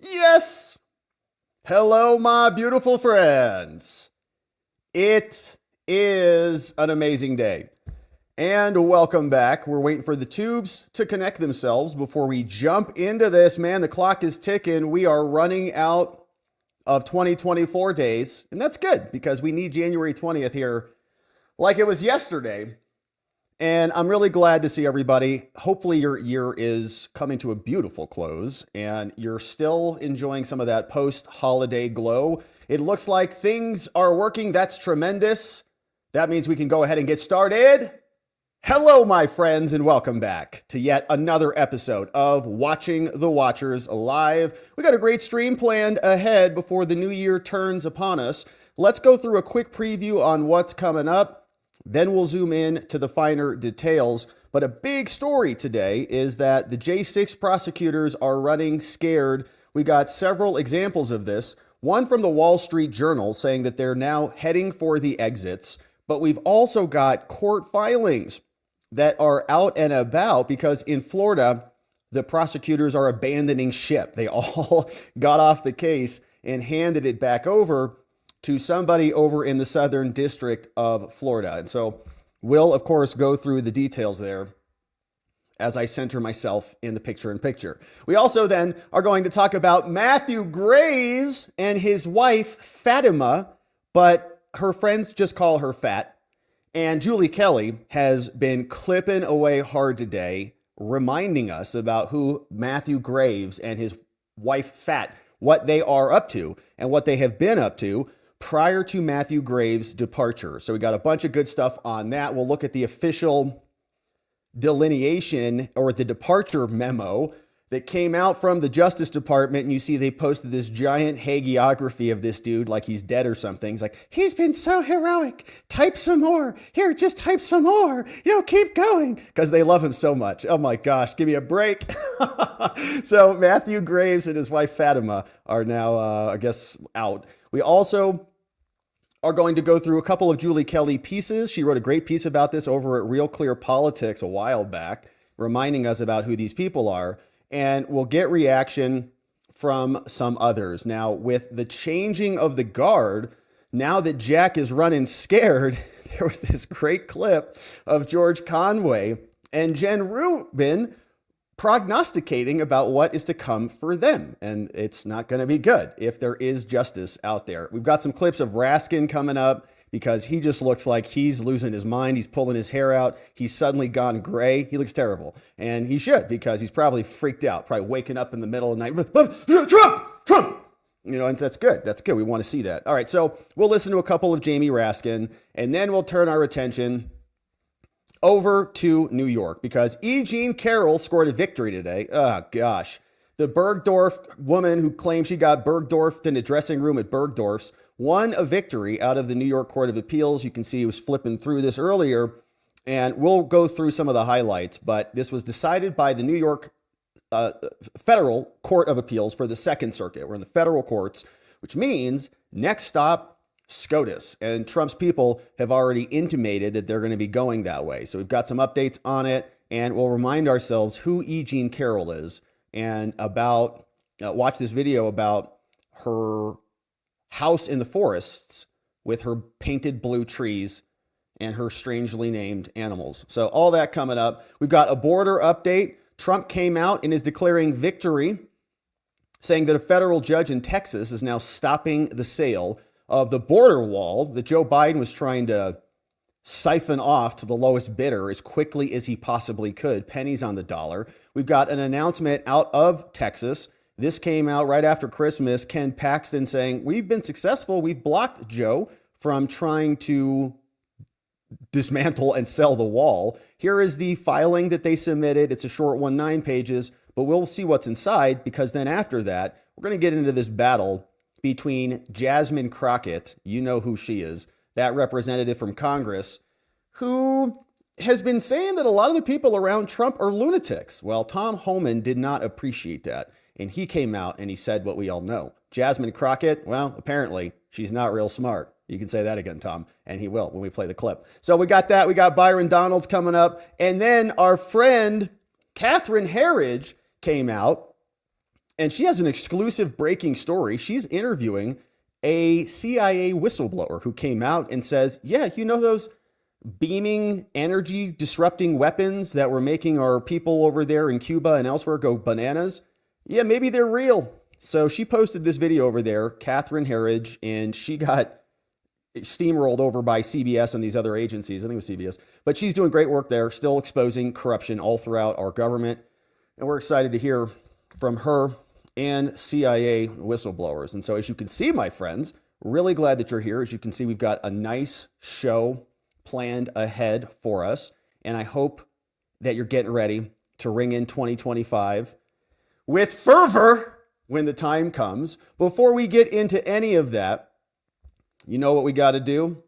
Yes! Hello, my beautiful friends. It is an amazing day. And welcome back. We're waiting for the tubes to connect themselves before we jump into this. Man, the clock is ticking. We are running out of 2024 days. And that's good because we need January 20th here like it was yesterday. And I'm really glad to see everybody. Hopefully your year is coming to a beautiful close and you're still enjoying some of that post-holiday glow. It looks like things are working. That's tremendous. That means we can go ahead and get started. Hello, my friends, and welcome back to yet another episode of Watching the Watchers Live. We got a great stream planned ahead before the new year turns upon us. Let's go through a quick preview on what's coming up. Then we'll zoom in to the finer details. But a big story today is that the J6 prosecutors are running scared. We got several examples of this. One from the Wall Street Journal saying that they're now heading for the exits. But we've also got court filings that are out and about because in Florida, the prosecutors are abandoning ship. They all got off the case and handed it back over to somebody over in the Southern District of Florida. And so we'll, of course, go through the details there as I center myself in the picture-in-picture. We also then are going to talk about Matthew Graves and his wife, Fatima, but her friends just call her Fat. And Julie Kelly has been clipping away hard today, reminding us about who Matthew Graves and his wife, Fat, what they are up to and what they have been up to prior to Matthew Graves' departure. So we got a bunch of good stuff on that. We'll look at the official delineation or the departure memo that came out from the Justice Department. And you see they posted this giant hagiography of this dude like he's dead or something. He's like, he's been so heroic. Type some more. Here, just type some more. Keep going. Because they love him so much. Oh my gosh, give me a break. So Matthew Graves and his wife Fatima are now, I guess, out. We also are going to go through a couple of Julie Kelly pieces. She wrote a great piece about this over at Real Clear Politics a while back, reminding us about who these people are. And we'll get reaction from some others. Now, with the changing of the guard, now that Jack is running scared, there was this great clip of George Conway and Jen Rubin prognosticating about what is to come for them. And it's not going to be good if there is justice out there. We've got some clips of Raskin coming up because he just looks like he's losing his mind. He's pulling his hair out. He's suddenly gone gray. He looks terrible. And he should, because he's probably freaked out, probably waking up in the middle of the night. Trump! And that's good. That's good. We want to see that. All right. So we'll listen to a couple of Jamie Raskin, and then we'll turn our attention over to New York because E. Jean Carroll scored a victory today. Oh, gosh. The Bergdorf woman who claimed she got Bergdorfed in a dressing room at Bergdorf's won a victory out of the New York Court of Appeals. You can see he was flipping through this earlier, and we'll go through some of the highlights. But this was decided by the New York Federal Court of Appeals for the Second Circuit. We're in the federal courts, which means next stop, SCOTUS, and Trump's people have already intimated that they're going to be going that way. So we've got some updates on it, and we'll remind ourselves who E. Jean Carroll is and about, watch this video about her house in the forests with her painted blue trees and her strangely named animals. So all that coming up. We've got a border update. Trump came out and is declaring victory, saying that a federal judge in Texas is now stopping the sale of the border wall that Joe Biden was trying to siphon off to the lowest bidder as quickly as he possibly could, pennies on the dollar. We've got an announcement out of Texas. This came out right after Christmas. Ken Paxton saying, we've been successful. We've blocked Joe from trying to dismantle and sell the wall. Here is the filing that they submitted. It's a short one, 9 pages, but we'll see what's inside because then after that, we're going to get into this battle between Jasmine Crockett, you know who she is, that representative from Congress, who has been saying that a lot of the people around Trump are lunatics. Well, Tom Homan did not appreciate that, and he came out and he said what we all know. Jasmine Crockett, well, apparently she's not real smart. You can say that again, Tom, and he will when we play the clip. So we got that. We got Byron Donalds coming up, and then our friend Catherine Herridge came out And she has an exclusive breaking story. She's interviewing a CIA whistleblower who came out and says, yeah, you know those beaming energy disrupting weapons that were making our people over there in Cuba and elsewhere go bananas? Yeah, maybe they're real. So she posted this video over there, Catherine Herridge, and she got steamrolled over by CBS and these other agencies. I think it was CBS. But she's doing great work there, still exposing corruption all throughout our government. And we're excited to hear from her and CIA whistleblowers. And so as you can see, my friends, really glad that you're here. As you can see, we've got a nice show planned ahead for us. And I hope that you're getting ready to ring in 2025 with fervor when the time comes. Before we get into any of that, you know what we got to do?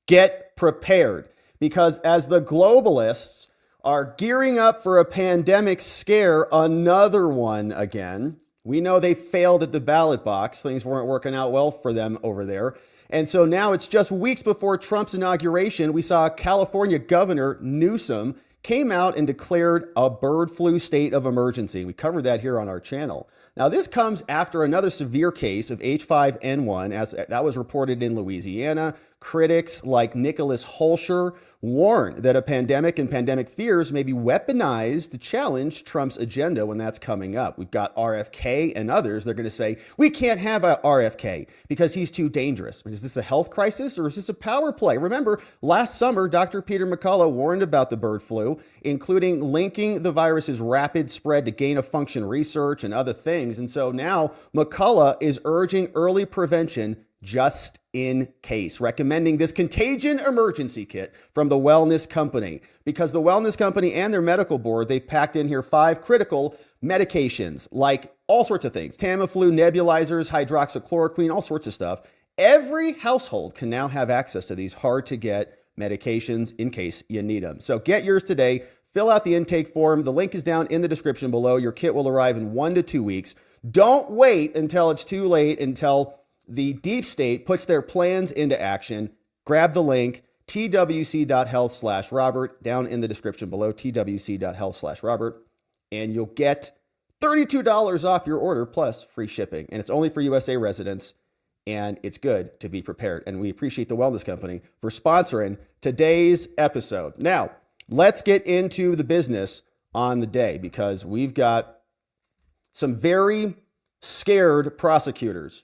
Get prepared. Because as the globalists are gearing up for a pandemic scare, another one again, we know they failed at the ballot box. Things weren't working out well for them over there. And so now it's just weeks before Trump's inauguration, we saw California Governor Newsom came out and declared a bird flu state of emergency. We covered that here on our channel. Now, this comes after another severe case of H5N1, as that was reported in Louisiana. Critics like Nicholas Holscher warn that a pandemic and pandemic fears may be weaponized to challenge Trump's agenda when that's coming up. We've got RFK and others. They're going to say, we can't have a RFK because he's too dangerous. Is this a health crisis or is this a power play? Remember, last summer, Dr. Peter McCullough warned about the bird flu, including linking the virus's rapid spread to gain-of-function research and other things. And so now McCullough is urging early prevention just in case, recommending this contagion emergency kit from the Wellness Company, because the Wellness Company and their medical board, they've packed in here 5 critical medications, like all sorts of things, Tamiflu, nebulizers, hydroxychloroquine, all sorts of stuff. Every household can now have access to these hard to get medications in case you need them. So get yours today. Fill out the intake form. The link is down in the description below. Your kit will arrive in 1 to 2 weeks. Don't wait until it's too late, until the deep state puts their plans into action. Grab the link, twc.health/Robert, down in the description below, twc.health/Robert, and you'll get $32 off your order plus free shipping. And it's only for USA residents, and it's good to be prepared. And we appreciate the Wellness Company for sponsoring today's episode. Now, let's get into the business on the day, because we've got some very scared prosecutors.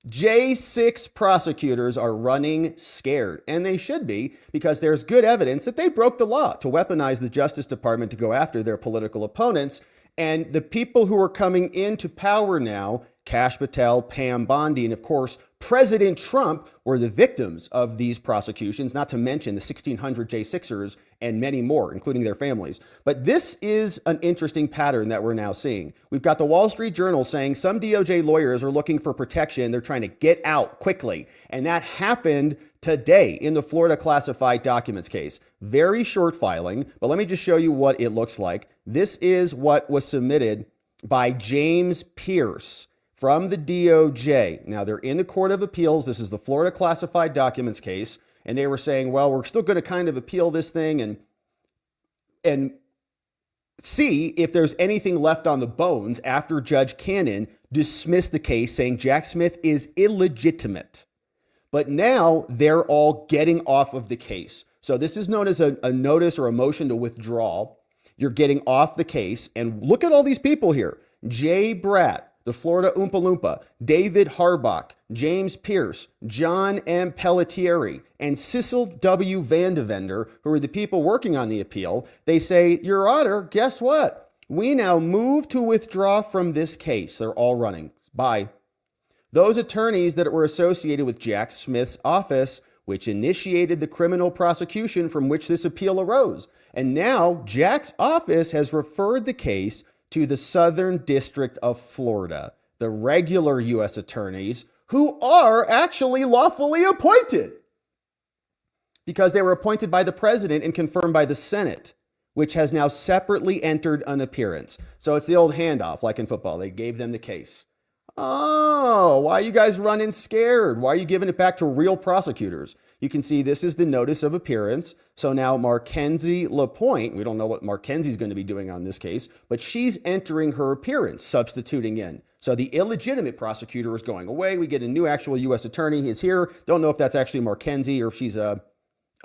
J6 prosecutors are running scared, and they should be, because there's good evidence that they broke the law to weaponize the Justice Department to go after their political opponents. And the people who are coming into power now, Kash Patel, Pam Bondi, and of course, President Trump, were the victims of these prosecutions, not to mention the 1,600 J6ers and many more, including their families. But this is an interesting pattern that we're now seeing. We've got the Wall Street Journal saying some DOJ lawyers are looking for protection. They're trying to get out quickly. And that happened today in the Florida classified documents case. Very short filing, but let me just show you what it looks like. This is what was submitted by James Pierce from the DOJ. Now, they're in the Court of Appeals. This is the Florida classified documents case. And they were saying, well, we're still going to kind of appeal this thing and see if there's anything left on the bones after Judge Cannon dismissed the case, saying Jack Smith is illegitimate. But now they're all getting off of the case. So this is known as a notice or a motion to withdraw. You're getting off the case. And look at all these people here. Jay Bratt, the Florida Oompa Loompa, David Harbach, James Pierce, John M. Pelletieri, and Cecil W. Vandevender, who are the people working on the appeal. They say, Your Honor, guess what? We now move to withdraw from this case. They're all running. Bye. Those attorneys that were associated with Jack Smith's office, which initiated the criminal prosecution from which this appeal arose. And now Jack's office has referred the case to the Southern District of Florida, the regular U.S. attorneys who are actually lawfully appointed because they were appointed by the president and confirmed by the Senate, which has now separately entered an appearance. So it's the old handoff, like in football. They gave them the case. Oh, why are you guys running scared? Why are you giving it back to real prosecutors? You can see this is the notice of appearance. So now Markenzie Lapointe, we don't know what Markenzie's going to be doing on this case, but she's entering her appearance, substituting in. So the illegitimate prosecutor is going away. We get a new actual U.S. attorney. He's here. Don't know if that's actually Markenzie or if she's a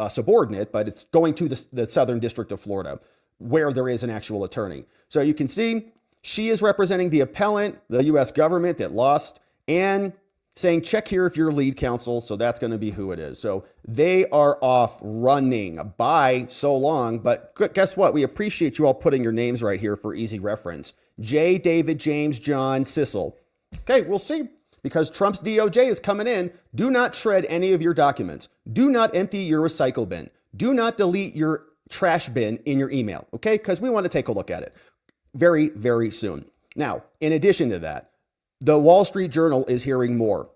subordinate, but it's going to the Southern District of Florida, where there is an actual attorney. So you can see she is representing the appellant, the U.S. government that lost, and saying, check here if you're lead counsel. So that's going to be who it is. So they are off running. Bye so long. But guess what? We appreciate you all putting your names right here for easy reference. J, David, James, John, Sissel. Okay, we'll see. Because Trump's DOJ is coming in. Do not shred any of your documents. Do not empty your recycle bin. Do not delete your trash bin in your email. Okay, because we want to take a look at it very, very soon. Now, in addition to that, the Wall Street Journal is hearing more.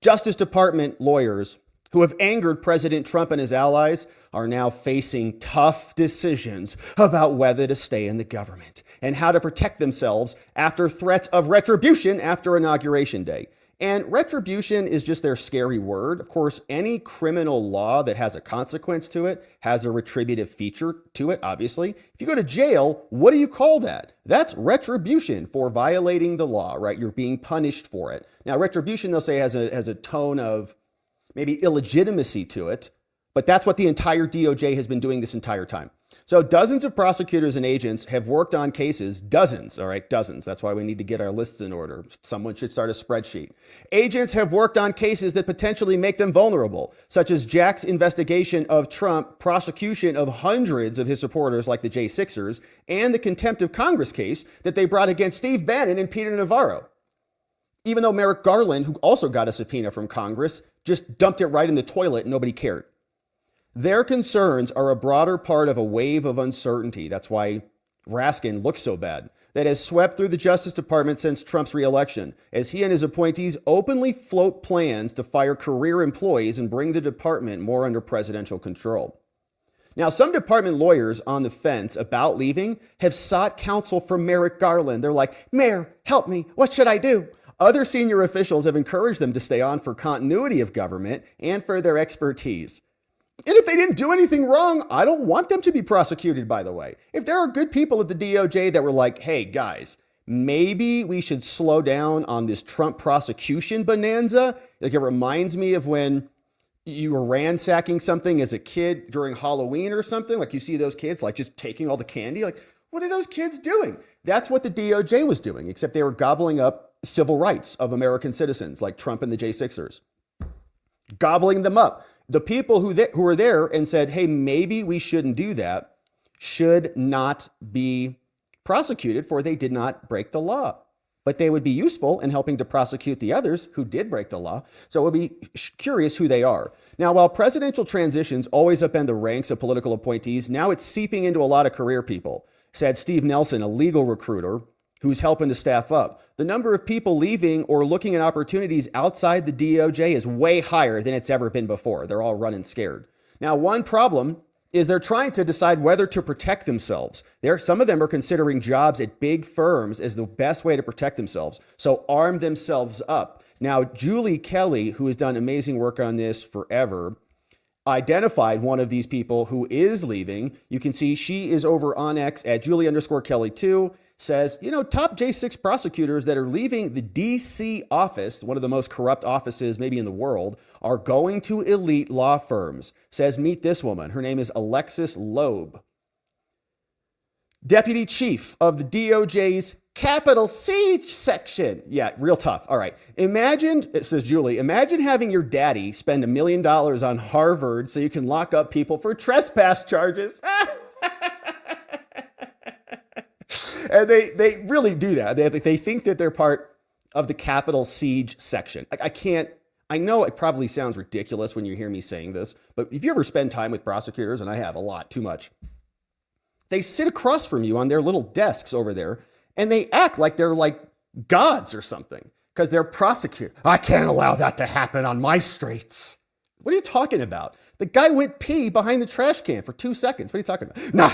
Justice Department lawyers who have angered President Trump and his allies are now facing tough decisions about whether to stay in the government and how to protect themselves after threats of retribution after Inauguration Day. And retribution is just their scary word. Of course, any criminal law that has a consequence to it has a retributive feature to it, obviously. If you go to jail, what do you call that? That's retribution for violating the law, right? You're being punished for it. Now, retribution, they'll say, has a tone of maybe illegitimacy to it, but that's what the entire DOJ has been doing this entire time. So dozens of prosecutors and agents have worked on cases, dozens, all right, dozens. That's why we need to get our lists in order. Someone should start a spreadsheet. Agents have worked on cases that potentially make them vulnerable, such as Jack's investigation of Trump, prosecution of hundreds of his supporters like the J6ers, and the contempt of Congress case that they brought against Steve Bannon and Peter Navarro. Even though Merrick Garland, who also got a subpoena from Congress, just dumped it right in the toilet and nobody cared. Their concerns are a broader part of a wave of uncertainty. That's why Raskin looks so bad. That has swept through the Justice Department since Trump's reelection, as he and his appointees openly float plans to fire career employees and bring the department more under presidential control. Now, some department lawyers on the fence about leaving have sought counsel from Merrick Garland. They're like, Mayor, help me. What should I do? Other senior officials have encouraged them to stay on for continuity of government and for their expertise. And if they didn't do anything wrong, I don't want them to be prosecuted, by the way. If there are good people at the DOJ that were like, hey, guys, maybe we should slow down on this Trump prosecution bonanza. Like, it reminds me of when you were ransacking something as a kid during Halloween or something. Like, you see those kids like just taking all the candy. Like, what are those kids doing? That's what the DOJ was doing, except they were gobbling up civil rights of American citizens like Trump and the J6ers. Gobbling them up. The people who were there and said, hey, maybe we shouldn't do that, should not be prosecuted, for they did not break the law. But they would be useful in helping to prosecute the others who did break the law. So we'll be curious who they are. Now, while presidential transitions always upend the ranks of political appointees, now it's seeping into a lot of career people, said Steve Nelson, a legal recruiter who's helping to staff up. The number of people leaving or looking at opportunities outside the DOJ is way higher than it's ever been before. They're all running scared. Now, one problem is they're trying to decide whether to protect themselves. Some of them are considering jobs at big firms as the best way to protect themselves. So arm themselves up. Now, Julie Kelly, who has done amazing work on this forever, identified one of these people who is leaving. You can see she is over on X at Julie_Kelly2. Says, top J6 prosecutors that are leaving the DC office, one of the most corrupt offices maybe in the world, are going to elite law firms. Says, meet this woman. Her name is Alexis Loeb. Deputy Chief of the DOJ's Capital Siege section. Yeah, real tough. All right. Imagine, it says Julie, imagine having your daddy spend $1 million on Harvard so you can lock up people for trespass charges. And they really do that. They think that they're part of the Capitol Siege section. I know it probably sounds ridiculous when you hear me saying this, but if you ever spend time with prosecutors, and I have a lot, too much, they sit across from you on their little desks over there, and they act like they're like gods or something, because they're prosecutors. I can't allow that to happen on my streets. What are you talking about? The guy went pee behind the trash can for 2 seconds. What are you talking about? Nah,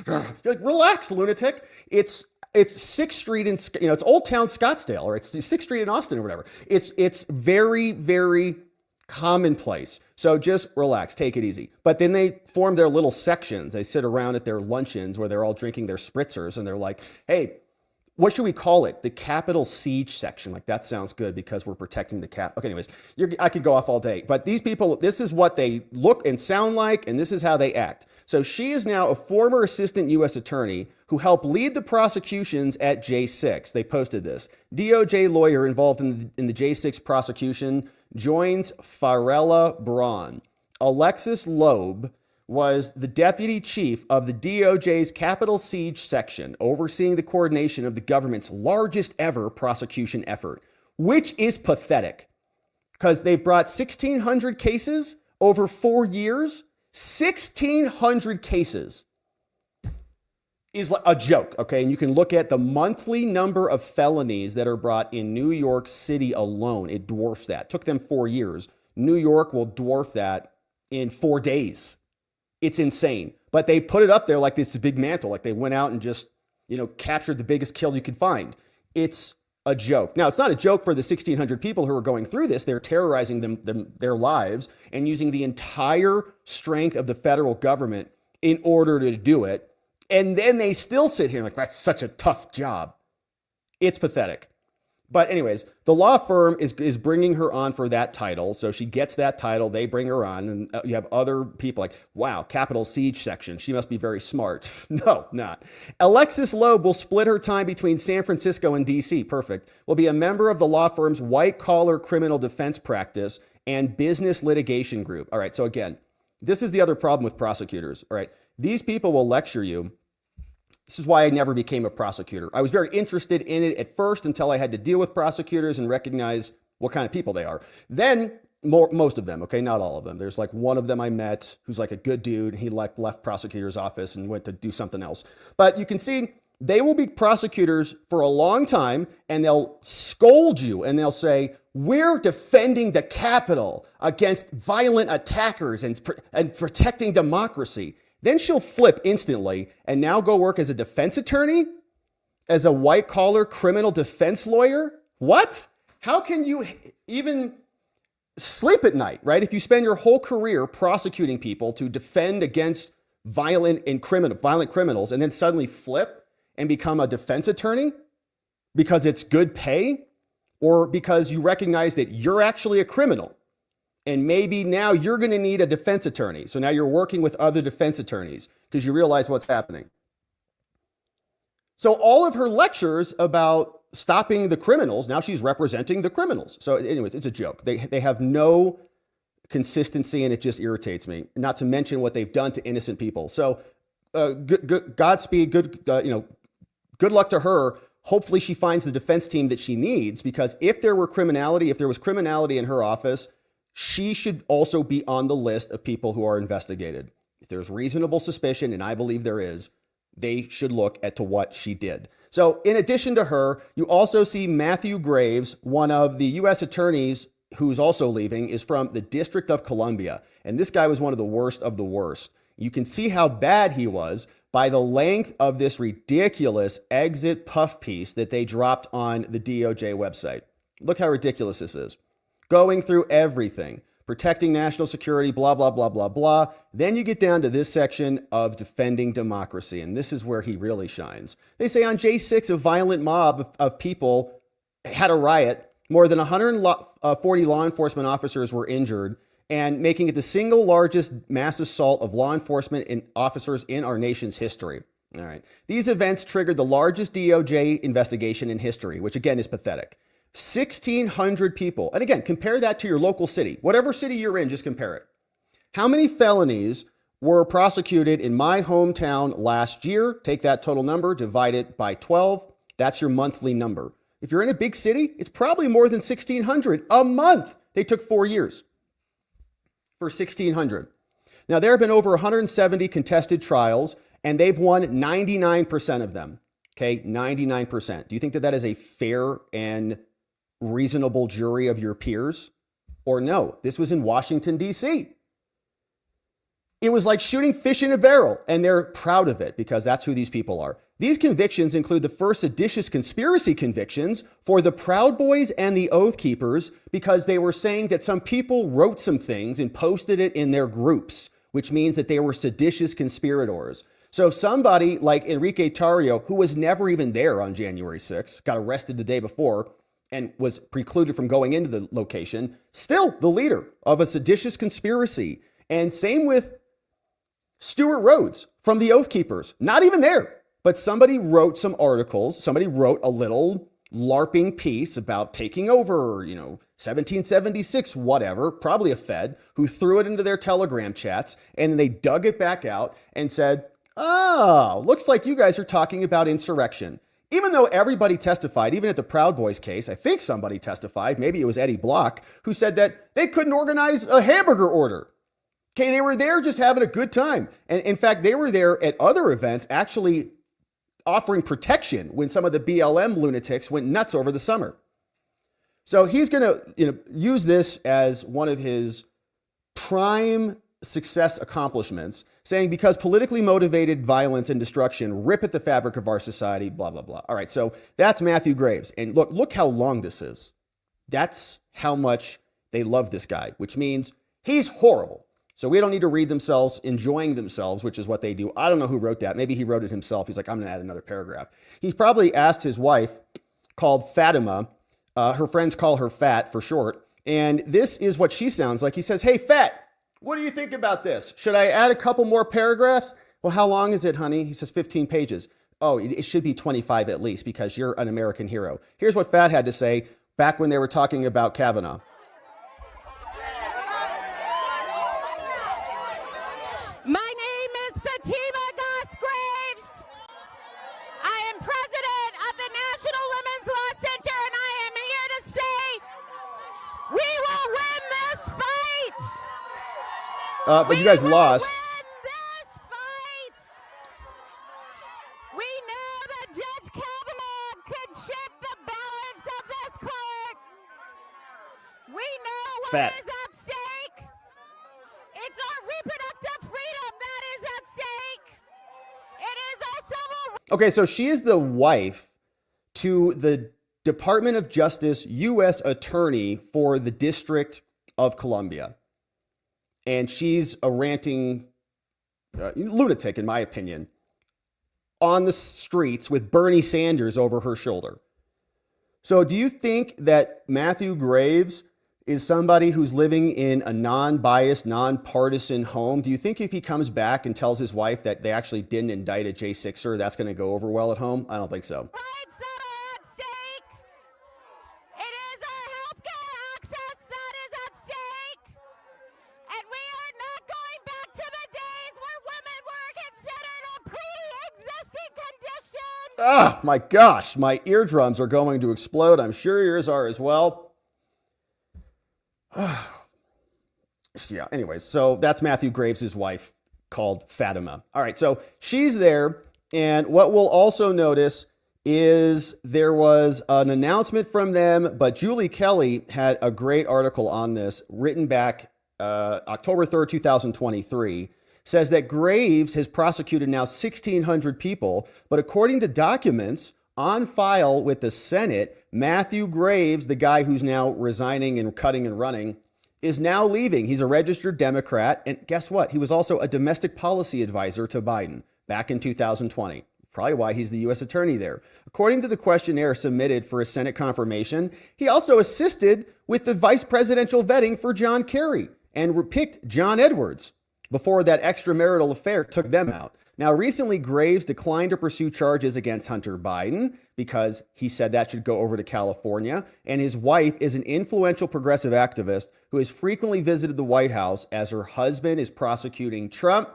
you're like, relax, lunatic. It's 6th Street in, it's Old Town Scottsdale, or it's 6th Street in Austin or whatever. It's very, very commonplace. So just relax, take it easy. But then they form their little sections. They sit around at their luncheons where they're all drinking their spritzers and they're like, hey, what should we call it? The Capitol Siege section. Like, that sounds good because we're protecting the cap. Okay, anyways, I could go off all day. But these people, this is what they look and sound like, and this is how they act. So she is now a former assistant U.S. attorney who helped lead the prosecutions at J6. They posted this. DOJ lawyer involved in the J6 prosecution joins Farella Braun. Alexis Loeb was the deputy chief of the DOJ's Capitol Siege section, overseeing the coordination of the government's largest ever prosecution effort, which is pathetic because they brought 1,600 cases over 4 years. 1,600 cases is like a joke, okay? And you can look at the monthly number of felonies that are brought in New York City alone. It dwarfs that. It took them 4 years. New York will dwarf that in 4 days. It's insane. But they put it up there like this big mantle, like they went out and just, captured the biggest kill you could find. It's a joke. Now, it's not a joke for the 1,600 people who are going through this. They're terrorizing their lives and using the entire strength of the federal government in order to do it. And then they still sit here like, that's such a tough job. It's pathetic. But anyways, the law firm is bringing her on for that title. So she gets that title. They bring her on. And you have other people like, wow, Capitol Siege section. She must be very smart. No, not. Alexis Loeb will split her time between San Francisco and D.C. Perfect. Will be a member of the law firm's white-collar criminal defense practice and business litigation group. All right, so again, this is the other problem with prosecutors. All right, these people will lecture you. This is why I never became a prosecutor. I was very interested in it at first until I had to deal with prosecutors and recognize what kind of people they are. Then, most of them, okay, not all of them. There's like one of them I met who's like a good dude. He left prosecutor's office and went to do something else. But you can see they will be prosecutors for a long time and they'll scold you and they'll say, we're defending the Capitol against violent attackers and protecting democracy. Then she'll flip instantly and now go work as a defense attorney, as a white-collar criminal defense lawyer. What? How can you even sleep at night, right? If you spend your whole career prosecuting people to defend against violent criminals and then suddenly flip and become a defense attorney because it's good pay or because you recognize that you're actually a criminal. And maybe now you're going to need a defense attorney. So now you're working with other defense attorneys because you realize what's happening. So all of her lectures about stopping the criminals, now she's representing the criminals. So anyways, it's a joke. They have no consistency and it just irritates me, not to mention what they've done to innocent people. So Godspeed, good luck to her. Hopefully she finds the defense team that she needs, because if there was criminality in her office, she should also be on the list of people who are investigated. If there's reasonable suspicion, and I believe there is, they should look at to what she did. So in addition to her, you also see Matthew Graves, one of the U.S. attorneys who's also leaving, is from the District of Columbia. And this guy was one of the worst of the worst. You can see how bad he was by the length of this ridiculous exit puff piece that they dropped on the DOJ website. Look how ridiculous this is. Going through everything, protecting national security, blah, blah, blah, blah, blah. Then you get down to this section of defending democracy, and this is where he really shines. They say on J6, a violent mob of people had a riot. More than 140 law enforcement officers were injured, and making it the single largest mass assault of law enforcement officers in our nation's history. All right. These events triggered the largest DOJ investigation in history, which again is pathetic. 1,600 people. And again, compare that to your local city. Whatever city you're in, just compare it. How many felonies were prosecuted in my hometown last year? Take that total number, divide it by 12. That's your monthly number. If you're in a big city, it's probably more than 1,600 a month. They took 4 years for 1,600. Now, there have been over 170 contested trials, and they've won 99% of them. Okay, 99%. Do you think that is a fair and reasonable jury of your peers? Or no, this was in Washington, D.C. It was like shooting fish in a barrel, and they're proud of it because that's who these people are. These convictions include the first seditious conspiracy convictions for the Proud Boys and the Oath Keepers because they were saying that some people wrote some things and posted it in their groups, which means that they were seditious conspirators. So somebody like Enrique Tarrio, who was never even there on January 6th, got arrested the day before and was precluded from going into the location, still the leader of a seditious conspiracy. And same with Stuart Rhodes from the Oath Keepers, not even there. But somebody wrote some articles. Somebody wrote a little LARPing piece about taking over, 1776, whatever, probably a Fed, who threw it into their Telegram chats. And then they dug it back out and said, oh, looks like you guys are talking about insurrection. Even though everybody testified, even at the Proud Boys case, I think somebody testified, maybe it was Eddie Block, who said that they couldn't organize a hamburger order. Okay, they were there just having a good time. And in fact, they were there at other events actually offering protection when some of the BLM lunatics went nuts over the summer. So he's going to use this as one of his prime success accomplishments, saying because politically motivated violence and destruction rip at the fabric of our society, blah, blah, blah. All right, so that's Matthew Graves. And look how long this is. That's how much they love this guy, which means he's horrible. So we don't need to read themselves enjoying themselves, which is what they do. I don't know who wrote that. Maybe he wrote it himself. He's like, I'm going to add another paragraph. He probably asked his wife, called Fatima. Her friends call her Fat for short. And this is what she sounds like. He says, hey, Fat, what do you think about this? Should I add a couple more paragraphs? Well, how long is it, honey? He says 15 pages. Oh, it should be 25 at least because you're an American hero. Here's what Fat had to say back when they were talking about Kavanaugh. My name is Fatima Graves. I am president of the National Women's Law Center, and I am here to say we will win this fight. But you guys lost. Win this fight. We know that Judge Kavanaugh could shift the balance of this court. We know what is at stake. It's our reproductive freedom that is at stake. It is our civil. Okay, so she is the wife to the Department of Justice U.S. Attorney for the District of Columbia. And she's a ranting lunatic, in my opinion, on the streets with Bernie Sanders over her shoulder. So do you think that Matthew Graves is somebody who's living in a non-biased, non-partisan home? Do you think if he comes back and tells his wife that they actually didn't indict a J6er, that's going to go over well at home? I don't think so. Rights that are at stake. It is our healthcare access that is at stake. And we are not going back to the days where women were considered a pre-existing condition. Oh my gosh, my eardrums are going to explode. I'm sure yours are as well. Yeah, anyways, so that's Matthew Graves' wife called Fatima. All right, so she's there. And what we'll also notice is there was an announcement from them, but Julie Kelly had a great article on this written back October 3rd, 2023, says that Graves has prosecuted now 1,600 people, but according to documents on file with the Senate, Matthew Graves, the guy who's now resigning and cutting and running, is now leaving. He's a registered Democrat. And guess what? He was also a domestic policy advisor to Biden back in 2020. Probably why he's the U.S. attorney there. According to the questionnaire submitted for a Senate confirmation, he also assisted with the vice presidential vetting for John Kerry and picked John Edwards before that extramarital affair took them out. Now, recently, Graves declined to pursue charges against Hunter Biden because he said that should go over to California. And his wife is an influential progressive activist who has frequently visited the White House as her husband is prosecuting Trump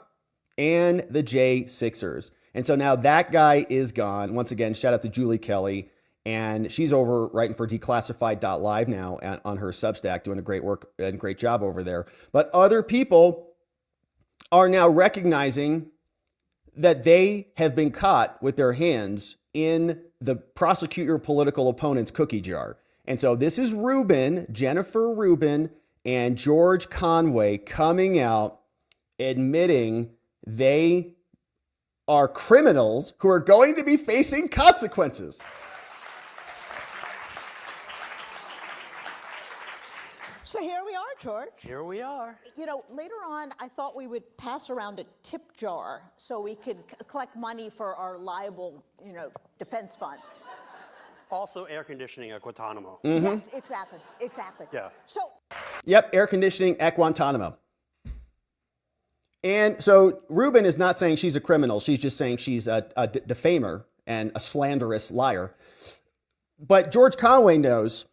and the J6ers. And so now that guy is gone. Once again, shout out to Julie Kelly. And she's over writing for declassified.live now on her Substack, doing a great work and great job over there. But other people are now recognizing that they have been caught with their hands in the prosecute your political opponent's cookie jar. And so this is Rubin, Jennifer Rubin, and George Conway coming out admitting they are criminals who are going to be facing consequences. So here we are, George. Here we are. You know, later on, I thought we would pass around a tip jar so we could collect money for our liable, defense fund. Also air conditioning at Guantanamo. Mm-hmm. Yes, exactly. Yeah. So. Yep, air conditioning at Guantanamo. And so Rubin is not saying she's a criminal. She's just saying she's a defamer and a slanderous liar. But George Conway knows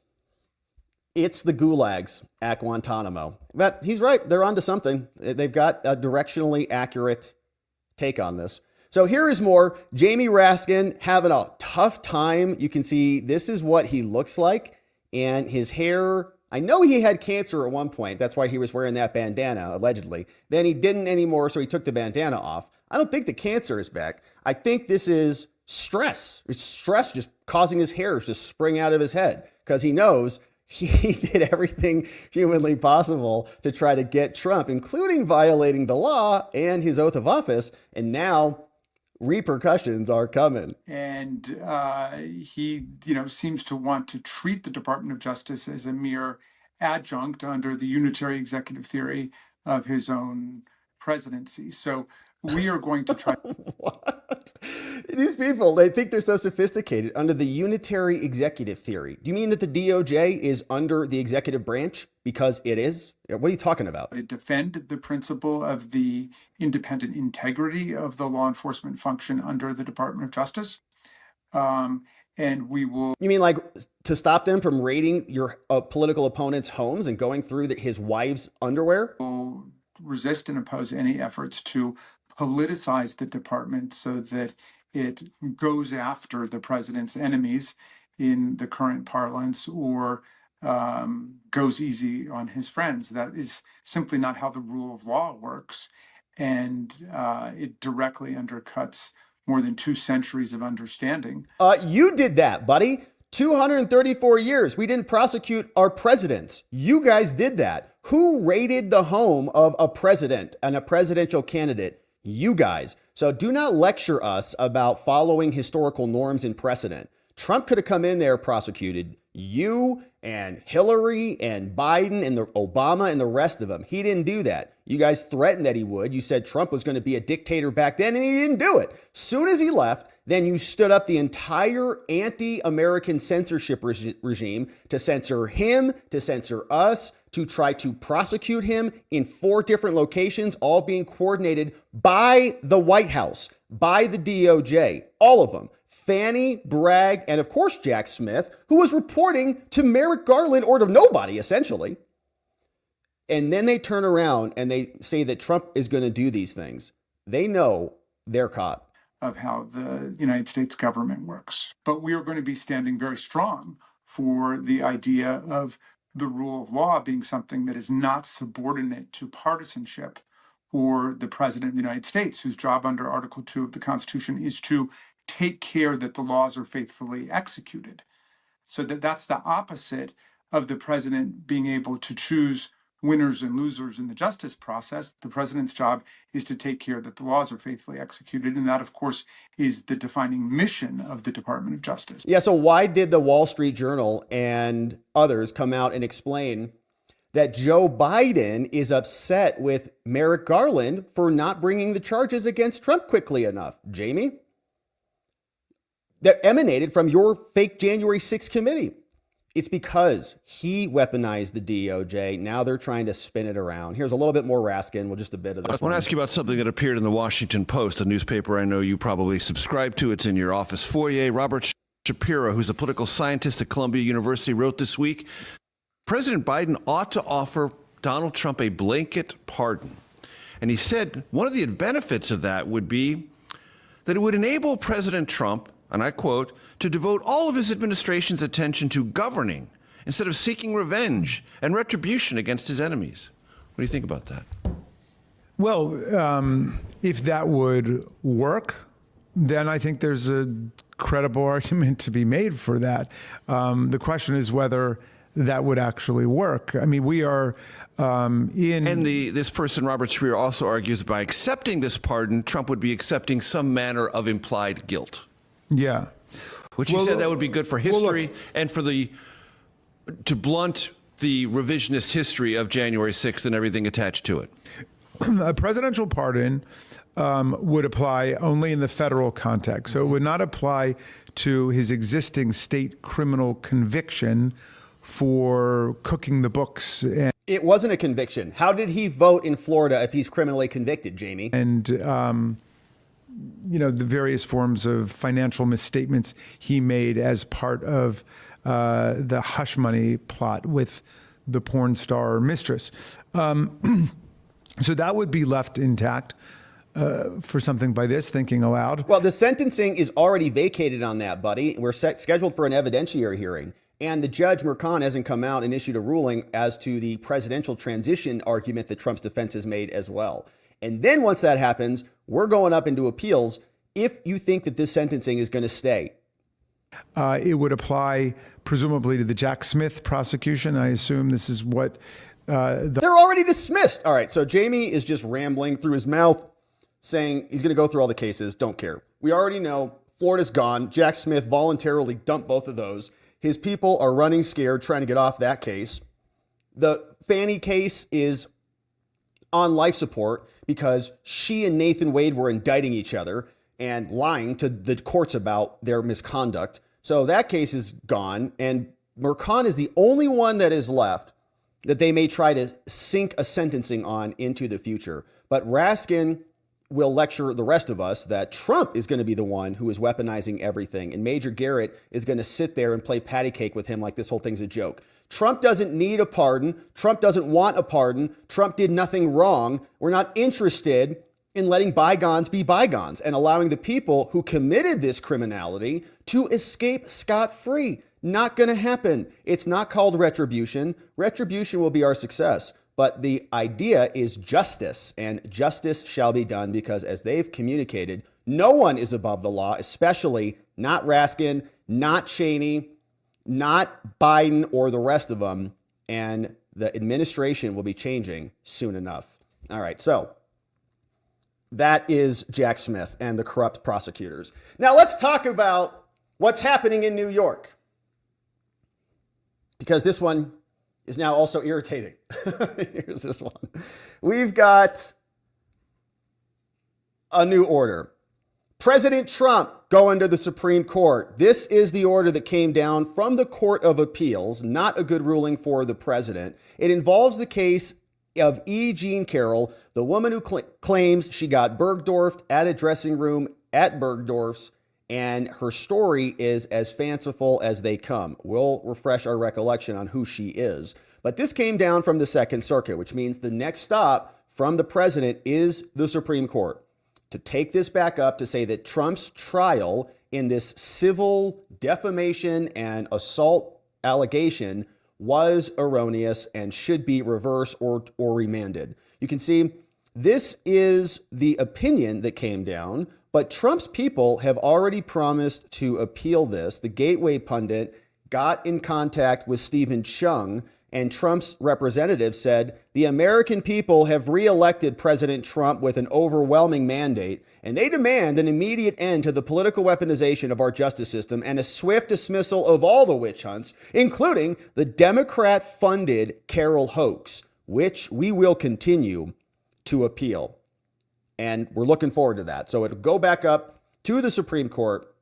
it's the gulags at Guantanamo. But he's right. They're onto something. They've got a directionally accurate take on this. So here is more. Jamie Raskin having a tough time. You can see this is what he looks like. And his hair, I know he had cancer at one point. That's why he was wearing that bandana, allegedly. Then he didn't anymore, so he took the bandana off. I don't think the cancer is back. I think this is stress. It's stress just causing his hair to spring out of his head because he knows he did everything humanly possible to try to get Trump, including violating the law and his oath of office. And now repercussions are coming. And he, seems to want to treat the Department of Justice as a mere adjunct under the unitary executive theory of his own presidency. So we are going to try. What? These people, they think they're so sophisticated under the unitary executive theory. Do you mean that the DOJ is under the executive branch? Because it is? What are you talking about? To defend the principle of the independent integrity of the law enforcement function under the Department of Justice. And we will. You mean like to stop them from raiding your political opponent's homes and going through his wife's underwear? Will resist and oppose any efforts to politicize the department so that it goes after the president's enemies in the current parlance or goes easy on his friends. That is simply not how the rule of law works. And it directly undercuts more than 2 centuries of understanding. You did that, buddy. 234 years. We didn't prosecute our presidents. You guys did that. Who raided the home of a president and a presidential candidate? You guys. So do not lecture us about following historical norms and precedent. Trump could have come in there, prosecuted you and Hillary and Biden and Obama and the rest of them. He didn't do that. You guys threatened that he would. You said Trump was going to be a dictator back then, and he didn't do it. Soon as he left, then you stood up the entire anti-American censorship regime to censor him, to censor us, to try to prosecute him in 4 different locations, all being coordinated by the White House, by the DOJ, all of them. Fannie, Bragg, and of course Jack Smith, who was reporting to Merrick Garland or to nobody, essentially. And then they turn around and they say that Trump is going to do these things. They know they're caught. Of how the United States government works. But we are going to be standing very strong for the idea of the rule of law being something that is not subordinate to partisanship or the president of the United States, whose job under Article 2 of the Constitution is to take care that the laws are faithfully executed. So that's the opposite of the president being able to choose winners and losers in the justice process. The president's job is to take care that the laws are faithfully executed. And that, of course, is the defining mission of the Department of Justice. Yeah, so why did the Wall Street Journal and others come out and explain that Joe Biden is upset with Merrick Garland for not bringing the charges against Trump quickly enough? Jamie? That emanated from your fake January 6th committee. It's because he weaponized the DOJ. Now they're trying to spin it around. Here's a little bit more Raskin with just a bit of this. I want to ask you about something that appeared in the Washington Post, a newspaper I know you probably subscribe to. It's in your office foyer. Robert Shapiro, who's a political scientist at Columbia University, wrote this week, President Biden ought to offer Donald Trump a blanket pardon. And he said one of the benefits of that would be that it would enable President Trump, and I quote, to devote all of his administration's attention to governing instead of seeking revenge and retribution against his enemies. What do you think about that? Well, if that would work, then I think there's a credible argument to be made for that. The question is whether that would actually work. I mean, we are in... And this person, Robert Shapiro, also argues by accepting this pardon, Trump would be accepting some manner of implied guilt. Yeah. Which he said that would be good for history and for to blunt the revisionist history of January 6th and everything attached to it. A presidential pardon would apply only in the federal context. So it would not apply to his existing state criminal conviction for cooking the books. It wasn't a conviction. How did he vote in Florida if he's criminally convicted, Jamie? And, the various forms of financial misstatements he made as part of the hush money plot with the porn star mistress. So that would be left intact for something by this, thinking aloud. Well, the sentencing is already vacated on that, buddy. We're scheduled for an evidentiary hearing. And the judge, Merchan, hasn't come out and issued a ruling as to the presidential transition argument that Trump's defense has made as well. And then once that happens, we're going up into appeals if you think that this sentencing is going to stay. It would apply presumably to the Jack Smith prosecution. I assume this is what... They're already dismissed. All right, so Jamie is just rambling through his mouth, saying he's going to go through all the cases. Don't care. We already know Florida's gone. Jack Smith voluntarily dumped both of those. His people are running scared, trying to get off that case. The Fannie case is on life support because she and Nathan Wade were indicting each other and lying to the courts about their misconduct. So that case is gone. And Merchan is the only one that is left that they may try to sink a sentencing on into the future. But Raskin will lecture the rest of us that Trump is going to be the one who is weaponizing everything. And Major Garrett is going to sit there and play patty cake with him like this whole thing's a joke. Trump doesn't need a pardon. Trump doesn't want a pardon. Trump did nothing wrong. We're not interested in letting bygones be bygones and allowing the people who committed this criminality to escape scot-free. Not going to happen. It's not called retribution. Retribution will be our success. But the idea is justice, and justice shall be done because, as they've communicated, no one is above the law, especially not Raskin, not Cheney, not Biden, or the rest of them. And the administration will be changing soon enough. All right, so that is Jack Smith and the corrupt prosecutors. Now let's talk about what's happening in New York, because this one is now also irritating. Here's this one. We've got a new order. President Trump going to the Supreme Court. This is the order that came down from the Court of Appeals. Not a good ruling for the president. It involves the case of E. Jean Carroll, the woman who claims she got Bergdorfed at a dressing room at Bergdorf's, and her story is as fanciful as they come. We'll refresh our recollection on who she is. But this came down from the Second Circuit, which means the next stop from the president is the Supreme Court to take this back up to say that Trump's trial in this civil defamation and assault allegation was erroneous and should be reversed or remanded. You can see this is the opinion that came down, but Trump's people have already promised to appeal this. The Gateway pundit got in contact with Stephen Chung, and Trump's representative said, the American people have reelected President Trump with an overwhelming mandate, and they demand an immediate end to the political weaponization of our justice system and a swift dismissal of all the witch hunts, including the Democrat-funded Carroll hoax, which we will continue to appeal. And we're looking forward to that. So it'll go back up to the Supreme Court,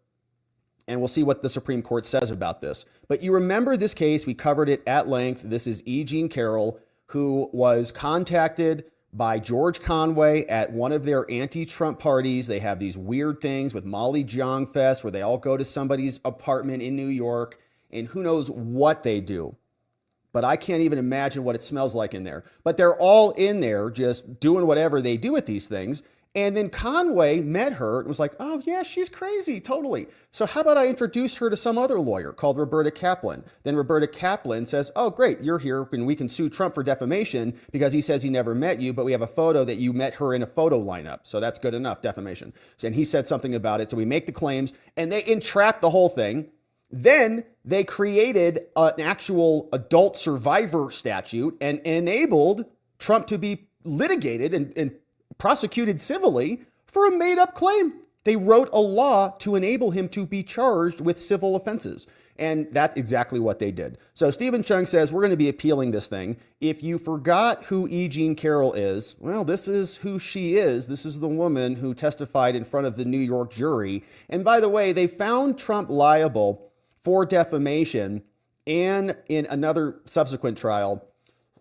and we'll see what the Supreme Court says about this. But you remember this case, we covered it at length. This is E. Jean Carroll, who was contacted by George Conway at one of their anti-Trump parties. They have these weird things with Molly Jong Fest where they all go to somebody's apartment in New York, and who knows what they do. But I can't even imagine what it smells like in there. But they're all in there just doing whatever they do at these things. And then Conway met her and was like, oh, yeah, she's crazy. Totally. So how about I introduce her to some other lawyer called Roberta Kaplan? Then Roberta Kaplan says, oh, great. You're here and we can sue Trump for defamation because he says he never met you. But we have a photo that you met her in a photo lineup. So that's good enough, defamation. And he said something about it. So we make the claims and they entrap the whole thing. Then they created an actual adult survivor statute and enabled Trump to be litigated and prosecuted civilly for a made-up claim. They wrote a law to enable him to be charged with civil offenses. And that's exactly what they did. So Stephen Chung says, we're going to be appealing this thing. If you forgot who E. Jean Carroll is, well, this is who she is. This is the woman who testified in front of the New York jury. And by the way, they found Trump liable for defamation and in another subsequent trial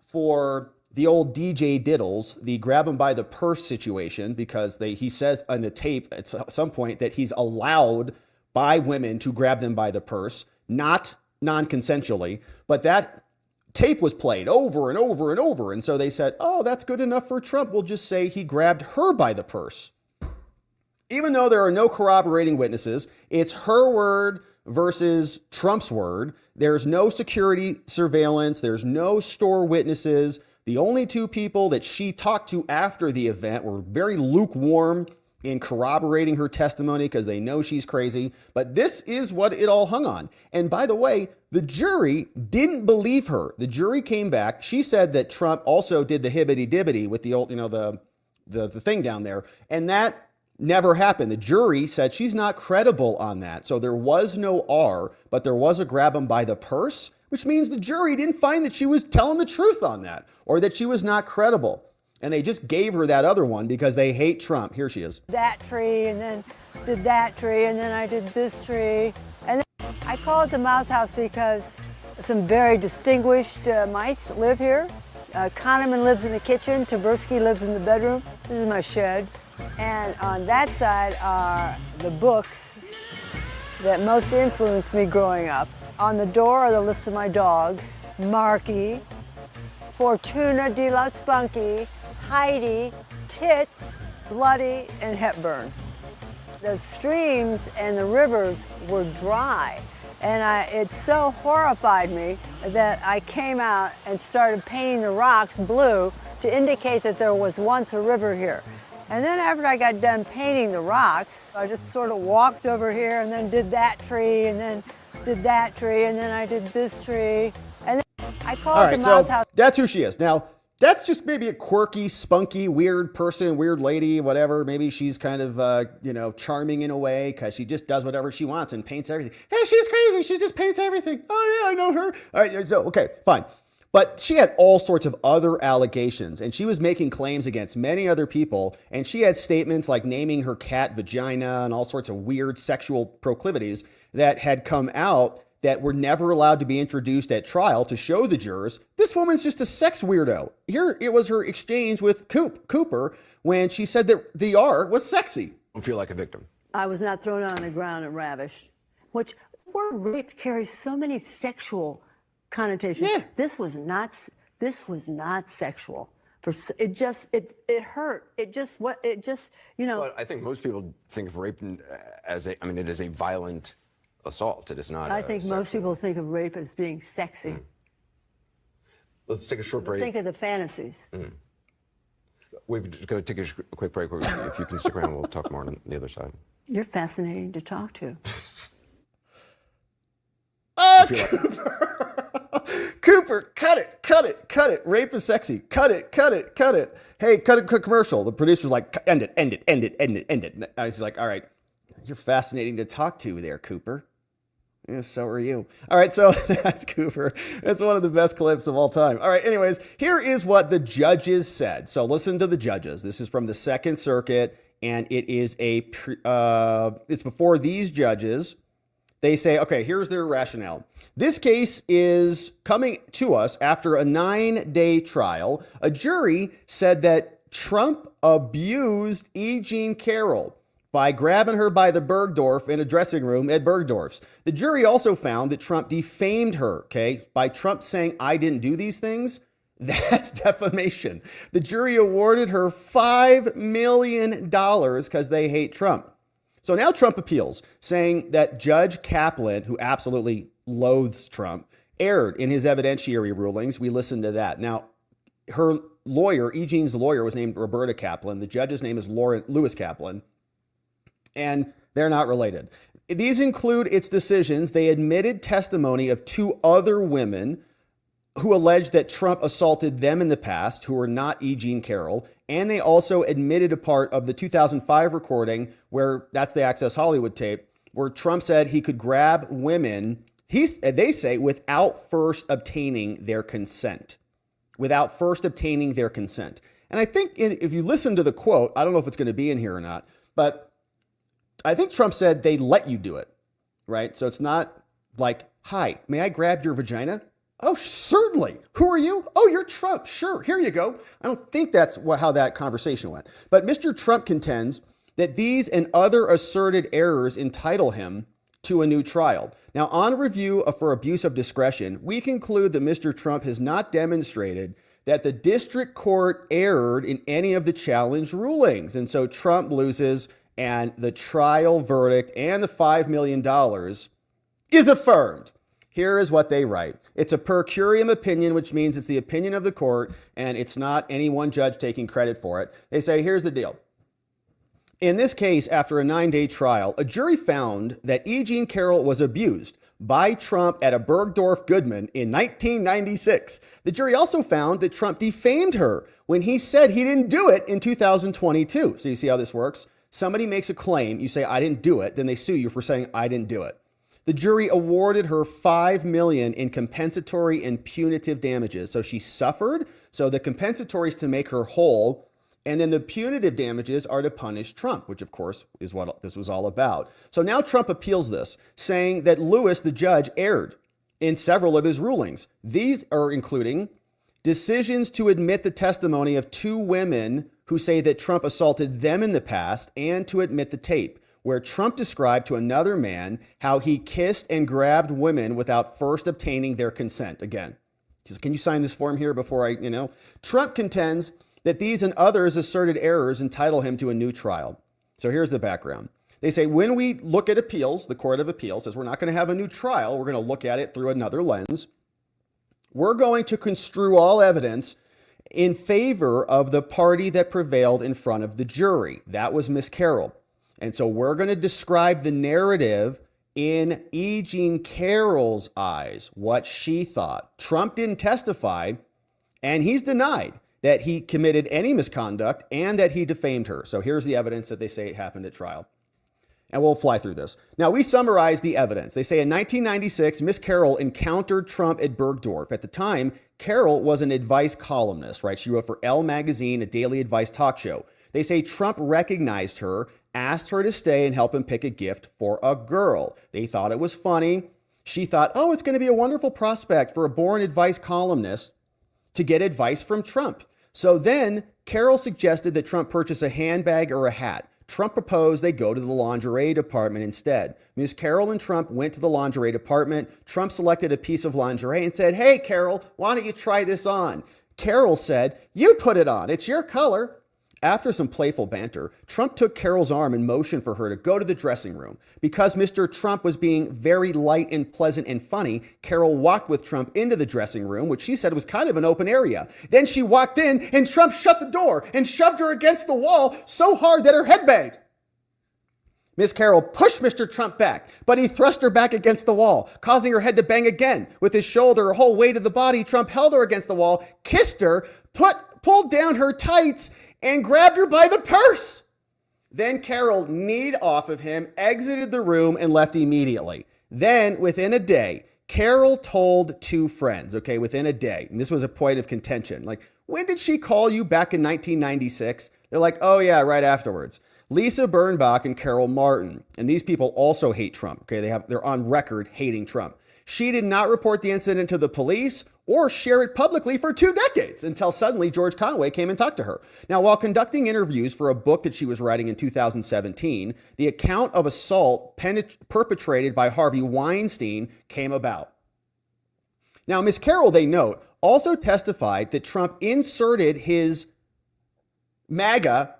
for the old DJ Diddles, the grab him by the purse situation, because he says on the tape at some point that he's allowed by women to grab them by the purse, not non-consensually, but that tape was played over and over and over. And so they said, oh, that's good enough for Trump. We'll just say he grabbed her by the purse. Even though there are no corroborating witnesses, it's her word versus Trump's word. There's no security surveillance. There's no store witnesses. The only two people that she talked to after the event were very lukewarm in corroborating her testimony because they know she's crazy. But this is what it all hung on. And by the way, the jury didn't believe her. The jury came back. She said that Trump also did the hibbity-dibbity with the old, the thing down there. And that never happened. The jury said she's not credible on that. So there was no R, but there was a grab him by the purse, which means the jury didn't find that she was telling the truth on that or that she was not credible. And they just gave her that other one because they hate Trump. Here she is. That tree, and then did that tree, and then I did this tree. And then I call it the mouse house because some very distinguished mice live here. Kahneman lives in the kitchen. Tversky lives in the bedroom. This is my shed. And on that side are the books that most influenced me growing up. On the door are the lists of my dogs: Marky, Fortuna de la Spunky, Heidi, Tits, Bloody, and Hepburn. The streams and the rivers were dry, and it so horrified me that I came out and started painting the rocks blue to indicate that there was once a river here. And then after I got done painting the rocks, I just sort of walked over here and then did that tree, and then did that tree, and then I did this tree. And then I called the mouse house. That's who she is. Now, that's just maybe a quirky, spunky, weird person, weird lady, whatever. Maybe she's kind of, charming in a way because she just does whatever she wants and paints everything. Hey, she's crazy. She just paints everything. Oh, yeah, I know her. All right, so, okay, fine. But she had all sorts of other allegations, and she was making claims against many other people, and she had statements like naming her cat vagina and all sorts of weird sexual proclivities that had come out that were never allowed to be introduced at trial to show the jurors this woman's just a sex weirdo. Here it was her exchange with Cooper when she said that the R was sexy. Don't feel like a victim. I was not thrown on the ground and ravished, which word rape carries so many sexual connotations. Yeah. This was not sexual. It hurt. But I think most people think of rape as it is a violent assault. It is not. I think most people think of rape as being sexy. Let's take a short break. Think of the fantasies. We're going to take a quick break. If you can stick around, we'll talk more on the other side. You're fascinating to talk to. Cooper, cut it. Rape is sexy. Cut it. Hey, cut a commercial. The producer's like, end it. I was like, all right, you're fascinating to talk to there, Cooper. Yeah, so are you. All right, so that's Cooper. That's one of the best clips of all time. All right, anyways, here is what the judges said. So listen to the judges. This is from the Second Circuit, and it is it's before these judges. They say, okay, here's their rationale. This case is coming to us after a 9-day trial. A jury said that Trump abused E. Jean Carroll by grabbing her by the Bergdorf in a dressing room at Bergdorf's. The jury also found that Trump defamed her, okay, by Trump saying, I didn't do these things. That's defamation. The jury awarded her $5 million because they hate Trump. So now Trump appeals, saying that Judge Kaplan, who absolutely loathes Trump, erred in his evidentiary rulings. We listened to that. Now, her lawyer, E. Jean's lawyer, was named Roberta Kaplan. The judge's name is Lewis Kaplan, and they're not related. These include its decisions. They admitted testimony of 2 other women who alleged that Trump assaulted them in the past, who were not E. Jean Carroll. And they also admitted a part of the 2005 recording where that's the Access Hollywood tape, where Trump said he could grab women, they say, without first obtaining their consent. Without first obtaining their consent. And I think if you listen to the quote, I don't know if it's going to be in here or not, but I think Trump said they let you do it, right? So it's not like, hi, may I grab your vagina? Oh, certainly. Who are you? Oh, you're Trump. Sure, here you go. I don't think that's how that conversation went. But Mr. Trump contends that these and other asserted errors entitle him to a new trial. Now, on review for abuse of discretion, we conclude that Mr. Trump has not demonstrated that the district court erred in any of the challenged rulings. And so Trump loses, and the trial verdict and the $5 million is affirmed. Here is what they write. It's a per curiam opinion, which means it's the opinion of the court, and it's not any one judge taking credit for it. They say, here's the deal. In this case, after a 9-day trial, a jury found that E. Jean Carroll was abused by Trump at a Bergdorf Goodman in 1996. The jury also found that Trump defamed her when he said he didn't do it in 2022. So you see how this works? Somebody makes a claim, you say, I didn't do it, then they sue you for saying, I didn't do it. The jury awarded her $5 million in compensatory and punitive damages. So she suffered. So the compensatory is to make her whole. And then the punitive damages are to punish Trump, which of course is what this was all about. So now Trump appeals this, saying that Lewis, the judge, erred in several of his rulings. These are including decisions to admit the testimony of 2 women who say that Trump assaulted them in the past, and to admit the tape where Trump described to another man how he kissed and grabbed women without first obtaining their consent. Again, he says, can you sign this form here before Trump contends that these and others asserted errors entitle him to a new trial. So here's the background. They say, when we look at appeals, the Court of Appeals says we're not going to have a new trial. We're going to look at it through another lens. We're going to construe all evidence in favor of the party that prevailed in front of the jury. That was Miss Carroll. And so we're going to describe the narrative in E. Jean Carroll's eyes, what she thought. Trump didn't testify, and he's denied that he committed any misconduct and that he defamed her. So here's the evidence that they say happened at trial. And we'll fly through this. Now, we summarize the evidence. They say in 1996, Miss Carroll encountered Trump at Bergdorf. At the time, Carroll was an advice columnist, right? She wrote for Elle magazine, a daily advice talk show. They say Trump recognized her, asked her to stay and help him pick a gift for a girl. They thought it was funny. She thought, oh, it's going to be a wonderful prospect for a born advice columnist to get advice from Trump. So then Carroll suggested that Trump purchase a handbag or a hat. Trump proposed they go to the lingerie department instead. Ms. Carroll and Trump went to the lingerie department. Trump selected a piece of lingerie and said, hey, Carroll, why don't you try this on? Carroll said, you put it on. It's your color. After some playful banter, Trump took Carroll's arm and motioned for her to go to the dressing room. Because Mr. Trump was being very light and pleasant and funny, Carroll walked with Trump into the dressing room, which she said was kind of an open area. Then she walked in and Trump shut the door and shoved her against the wall so hard that her head banged. Ms. Carroll pushed Mr. Trump back, but he thrust her back against the wall, causing her head to bang again. With his shoulder, her whole weight of the body, Trump held her against the wall, kissed her, pulled down her tights, and grabbed her by the purse. Then Carroll kneed off of him, exited the room, and left immediately. Then, within a day, Carroll told 2 friends, okay, within a day, and this was a point of contention, like, when did she call you back in 1996? They're like, oh yeah, right afterwards. Lisa Birnbach and Carol Martin, and these people also hate Trump, okay, they're on record hating Trump. She did not report the incident to the police or share it publicly for 2 decades until suddenly George Conway came and talked to her. Now, while conducting interviews for a book that she was writing in 2017, the account of assault perpetrated by Harvey Weinstein came about. Now, Ms. Carroll, they note, also testified that Trump inserted his MAGA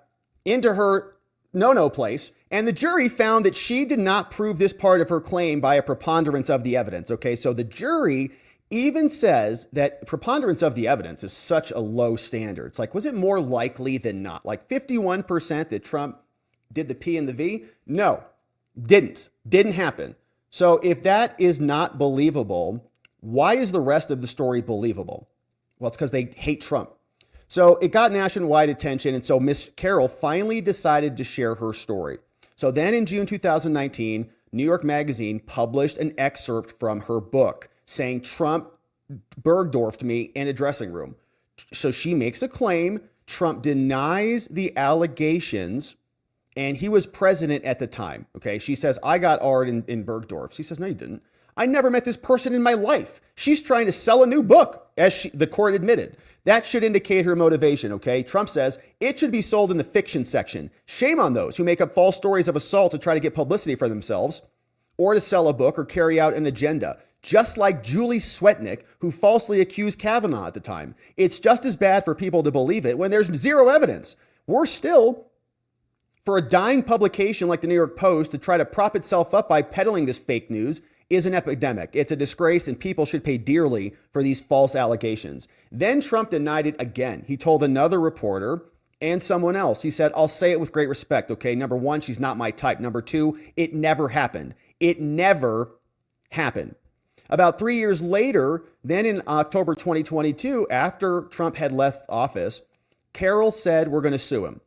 into her no-no place, and the jury found that she did not prove this part of her claim by a preponderance of the evidence. Okay, so the jury even says that preponderance of the evidence is such a low standard. It's like, was it more likely than not? Like 51% that Trump did the P and the V? No. Didn't happen. So if that is not believable, why is the rest of the story believable? Well, it's because they hate Trump. So it got nationwide attention. And so Miss Carroll finally decided to share her story. So then in June 2019, New York Magazine published an excerpt from her book saying Trump Bergdorfed me in a dressing room. So she makes a claim. Trump denies the allegations, and he was president at the time. Okay. She says, I got Art in Bergdorf. She says, no, you didn't. I never met this person in my life. She's trying to sell a new book, as the court admitted. That should indicate her motivation, okay? Trump says it should be sold in the fiction section. Shame on those who make up false stories of assault to try to get publicity for themselves or to sell a book or carry out an agenda. Just like Julie Swetnick, who falsely accused Kavanaugh at the time. It's just as bad for people to believe it when there's zero evidence. Worse still, for a dying publication like the New York Post to try to prop itself up by peddling this fake news is an epidemic. It's a disgrace, and people should pay dearly for these false allegations. Then Trump denied it again. He told another reporter and someone else, he said, I'll say it with great respect, okay? Number one, she's not my type. Number two, it never happened. It never happened. About 3 years later, then in October 2022, after Trump had left office, Carroll said, we're going to sue him.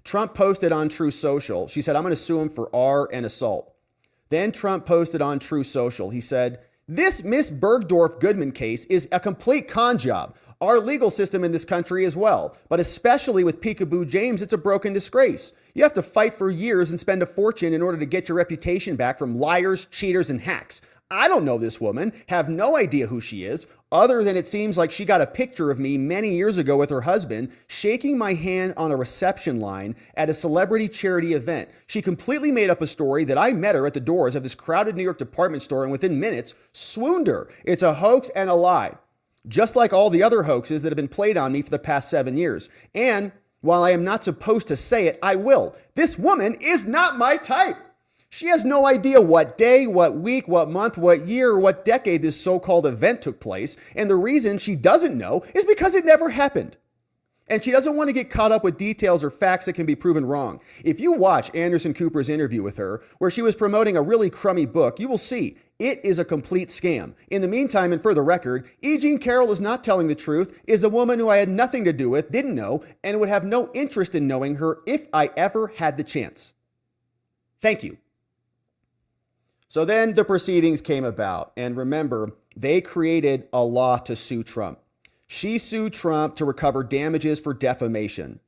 Trump posted on True Social. She said, I'm going to sue him for R and assault. Then Trump posted on True Social. He said, this Miss Bergdorf Goodman case is a complete con job. Our legal system in this country as well, but especially with Peekaboo James, it's a broken disgrace. You have to fight for years and spend a fortune in order to get your reputation back from liars, cheaters, and hacks. I don't know this woman, have no idea who she is, other than it seems like she got a picture of me many years ago with her husband shaking my hand on a reception line at a celebrity charity event. She completely made up a story that I met her at the doors of this crowded New York department store and within minutes swooned her. It's a hoax and a lie, just like all the other hoaxes that have been played on me for the past 7 years. And while I am not supposed to say it, I will. This woman is not my type. She has no idea what day, what week, what month, what year, or what decade this so-called event took place. And the reason she doesn't know is because it never happened. And she doesn't want to get caught up with details or facts that can be proven wrong. If you watch Anderson Cooper's interview with her, where she was promoting a really crummy book, you will see it is a complete scam. In the meantime, and for the record, E. Jean Carroll is not telling the truth, is a woman who I had nothing to do with, didn't know, and would have no interest in knowing her if I ever had the chance. Thank you. So then the proceedings came about. And remember, they created a law to sue Trump. She sued Trump to recover damages for defamation.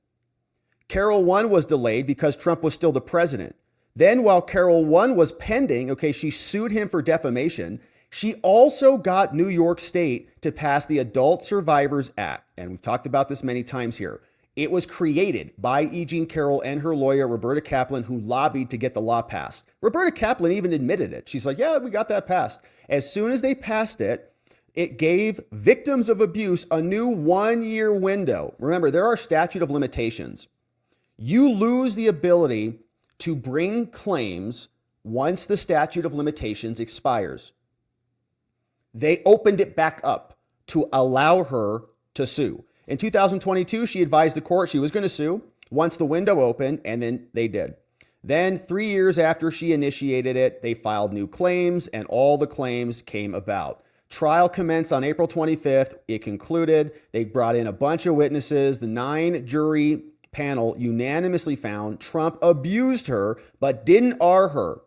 Carroll 1 was delayed because Trump was still the president. Then while Carroll 1 was pending, okay, she sued him for defamation. She also got New York State to pass the Adult Survivors Act. And we've talked about this many times here. It was created by E. Jean Carroll and her lawyer, Roberta Kaplan, who lobbied to get the law passed. Roberta Kaplan even admitted it. She's like, yeah, we got that passed. As soon as they passed it, it gave victims of abuse a new 1-year window. Remember, there are statute of limitations. You lose the ability to bring claims once the statute of limitations expires. They opened it back up to allow her to sue. In 2022, she advised the court she was going to sue once the window opened, and then they did. Then 3 years after she initiated it, they filed new claims, and all the claims came about. Trial commenced on April 25th. It concluded. They brought in a bunch of witnesses. The 9-jury panel unanimously found Trump abused her, but didn't R her.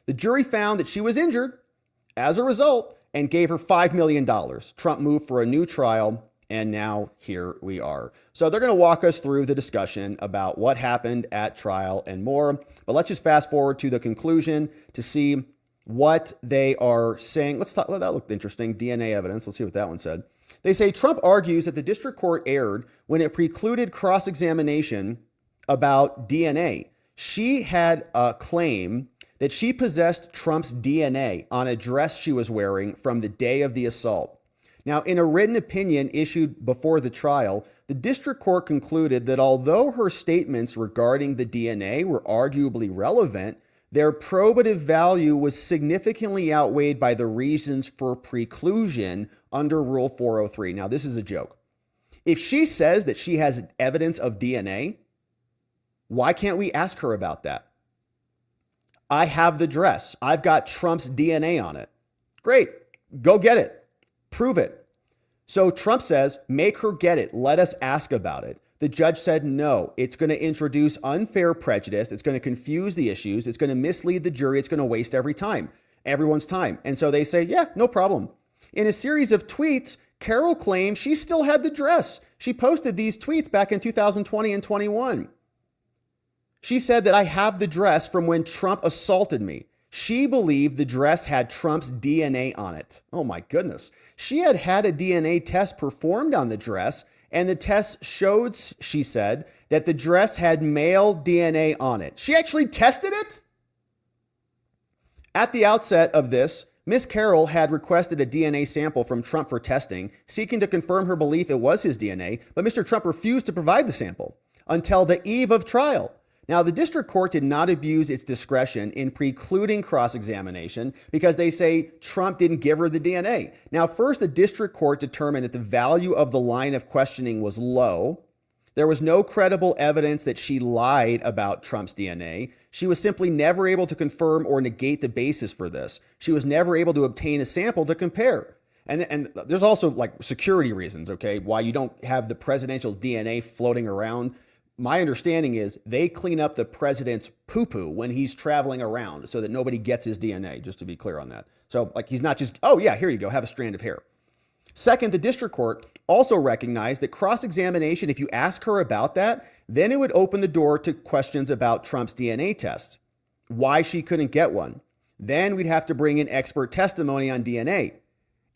The jury found that she was injured as a result and gave her $5 million. Trump moved for a new trial. And now here we are. So they're going to walk us through the discussion about what happened at trial and more. But let's just fast forward to the conclusion to see what they are saying. Let's talk. That looked interesting. DNA evidence. Let's see what that one said. They say Trump argues that the district court erred when it precluded cross-examination about DNA. She had a claim that she possessed Trump's DNA on a dress she was wearing from the day of the assault. Now, in a written opinion issued before the trial, the district court concluded that although her statements regarding the DNA were arguably relevant, their probative value was significantly outweighed by the reasons for preclusion under Rule 403. Now, this is a joke. If she says that she has evidence of DNA, why can't we ask her about that? I have the dress. I've got Trump's DNA on it. Great. Go get it. Prove it. So Trump says, make her get it. Let us ask about it. The judge said, no, it's going to introduce unfair prejudice. It's going to confuse the issues. It's going to mislead the jury. It's going to waste everyone's time. And so they say, yeah, no problem. In a series of tweets, Carol claimed she still had the dress. She posted these tweets back in 2020 and 21. She said that I have the dress from when Trump assaulted me. She believed the dress had Trump's DNA on it. Oh my goodness. She had had a DNA test performed on the dress, and the test showed, she said, that the dress had male DNA on it. She actually tested it? At the outset of this, Miss Carroll had requested a DNA sample from Trump for testing, seeking to confirm her belief it was his DNA, but Mr. Trump refused to provide the sample until the eve of trial. Now, the district court did not abuse its discretion in precluding cross-examination because they say Trump didn't give her the DNA. Now, first, the district court determined that the value of the line of questioning was low. There was no credible evidence that she lied about Trump's DNA. She was simply never able to confirm or negate the basis for this. She was never able to obtain a sample to compare. And there's also like security reasons, okay, why you don't have the presidential DNA floating around. My understanding is they clean up the president's poo-poo when he's traveling around so that nobody gets his DNA, just to be clear on that. So like he's not just, oh yeah, here you go, have a strand of hair. Second, the district court also recognized that cross-examination, if you ask her about that, then it would open the door to questions about Trump's DNA test, why she couldn't get one. Then we'd have to bring in expert testimony on DNA.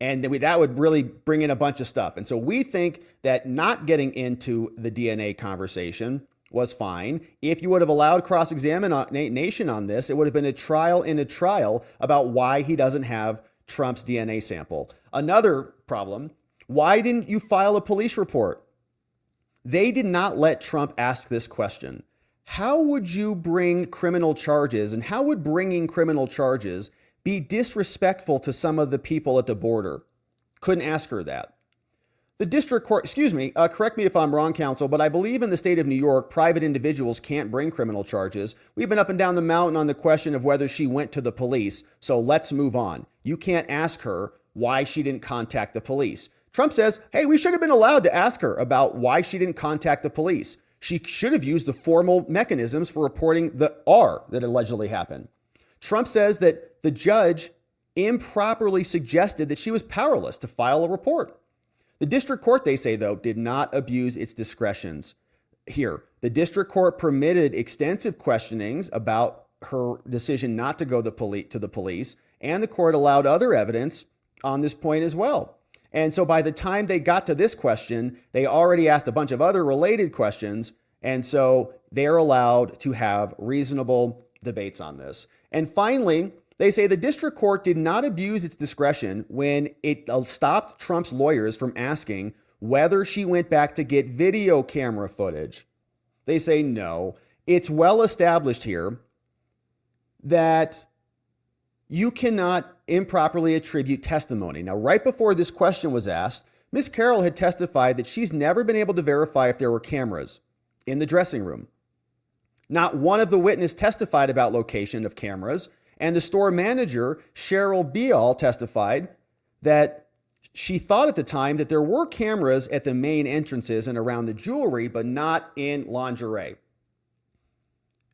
And that would really bring in a bunch of stuff. And so we think that not getting into the DNA conversation was fine. If you would have allowed cross-examination on this, it would have been a trial in a trial about why he doesn't have Trump's DNA sample. Another problem, why didn't you file a police report? They did not let Trump ask this question. How would you bring criminal charges, and how would bringing criminal charges be disrespectful to some of the people at the border? Couldn't ask her that. The district court, correct me if I'm wrong, counsel, but I believe in the state of New York, private individuals can't bring criminal charges. We've been up and down the mountain on the question of whether she went to the police, so let's move on. You can't ask her why she didn't contact the police. Trump says, hey, we should have been allowed to ask her about why she didn't contact the police. She should have used the formal mechanisms for reporting the R that allegedly happened. Trump says that the judge improperly suggested that she was powerless to file a report. The district court, they say, though, did not abuse its discretions here. The district court permitted extensive questionings about her decision not to go to the police, and the court allowed other evidence on this point as well. And so by the time they got to this question, they already asked a bunch of other related questions, and so they're allowed to have reasonable debates on this. And finally, they say the district court did not abuse its discretion when it stopped Trump's lawyers from asking whether she went back to get video camera footage. They say no. It's well established here that you cannot improperly attribute testimony. Now, right before this question was asked, Ms. Carroll had testified that she's never been able to verify if there were cameras in the dressing room. Not one of the witnesses testified about location of cameras, and the store manager, Cheryl Beall, testified that she thought at the time that there were cameras at the main entrances and around the jewelry, but not in lingerie.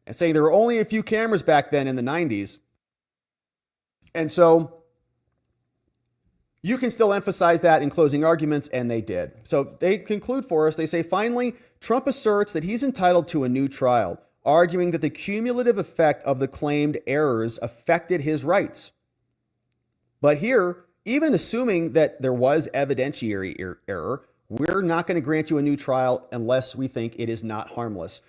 And saying there were only a few cameras back then in the 90s. And so you can still emphasize that in closing arguments, and they did. So they conclude for us. They say, finally, Trump asserts that he's entitled to a new trial, arguing that the cumulative effect of the claimed errors affected his rights. But here, even assuming that there was evidentiary error, we're not going to grant you a new trial unless we think it is not harmless.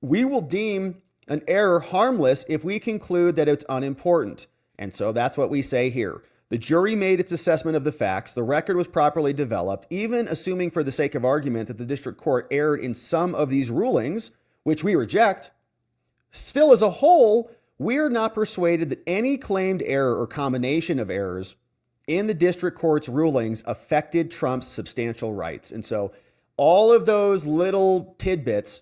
We will deem an error harmless if we conclude that it's unimportant. And so that's what we say here. The jury made its assessment of the facts. The record was properly developed, even assuming for the sake of argument that the district court erred in some of these rulings, which we reject. Still, as a whole, we're not persuaded that any claimed error or combination of errors in the district court's rulings affected Trump's substantial rights. And so all of those little tidbits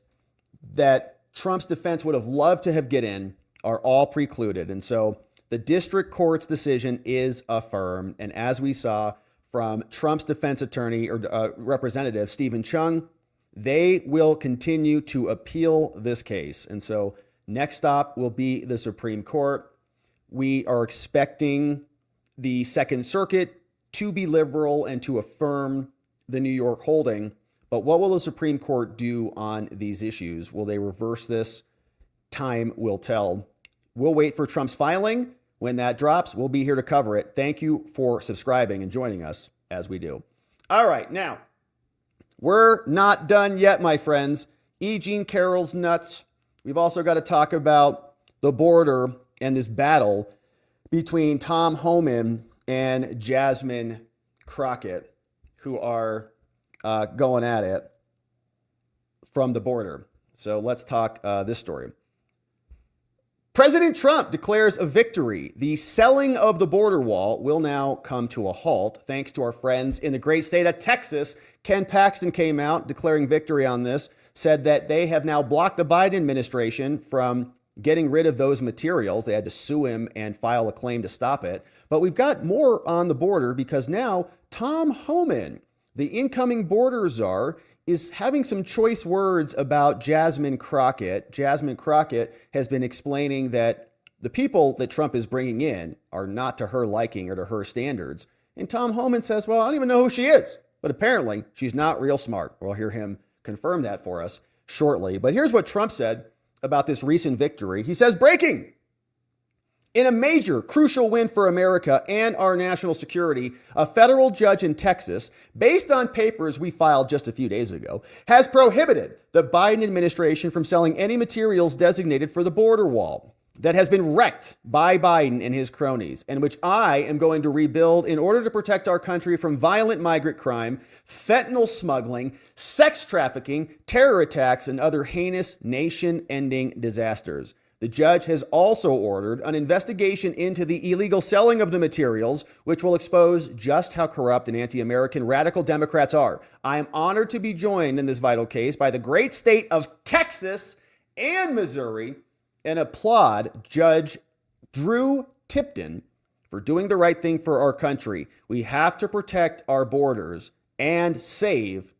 that Trump's defense would have loved to have get in, are all precluded. And so the district court's decision is affirmed. And as we saw from Trump's defense attorney or representative, Stephen Chung, they will continue to appeal this case. And so next stop will be the Supreme Court. We are expecting the Second Circuit to be liberal and to affirm the New York holding. But what will the Supreme Court do on these issues? Will they reverse this? Time will tell. We'll wait for Trump's filing. When that drops, we'll be here to cover it. Thank you for subscribing and joining us as we do. All right, now, we're not done yet, my friends. E. Jean Carroll's nuts. We've also got to talk about the border and this battle between Tom Homan and Jasmine Crockett, who are going at it from the border. So let's talk this story. President Trump declares a victory. The selling of the border wall will now come to a halt, thanks to our friends in the great state of Texas. Ken Paxton came out declaring victory on this, said that they have now blocked the Biden administration from getting rid of those materials. They had to sue him and file a claim to stop it. But we've got more on the border because now Tom Homan, the incoming border czar, is having some choice words about Jasmine Crockett. Jasmine Crockett has been explaining that the people that Trump is bringing in are not to her liking or to her standards. And Tom Homan says, well, I don't even know who she is, but apparently she's not real smart. We'll hear him confirm that for us shortly. But here's what Trump said about this recent victory. He says, breaking. In a major, crucial win for America and our national security, a federal judge in Texas, based on papers we filed just a few days ago, has prohibited the Biden administration from selling any materials designated for the border wall that has been wrecked by Biden and his cronies, and which I am going to rebuild in order to protect our country from violent migrant crime, fentanyl smuggling, sex trafficking, terror attacks, and other heinous nation-ending disasters. The judge has also ordered an investigation into the illegal selling of the materials, which will expose just how corrupt and anti-American radical Democrats are. I am honored to be joined in this vital case by the great state of Texas and Missouri and applaud Judge Drew Tipton for doing the right thing for our country. We have to protect our borders and save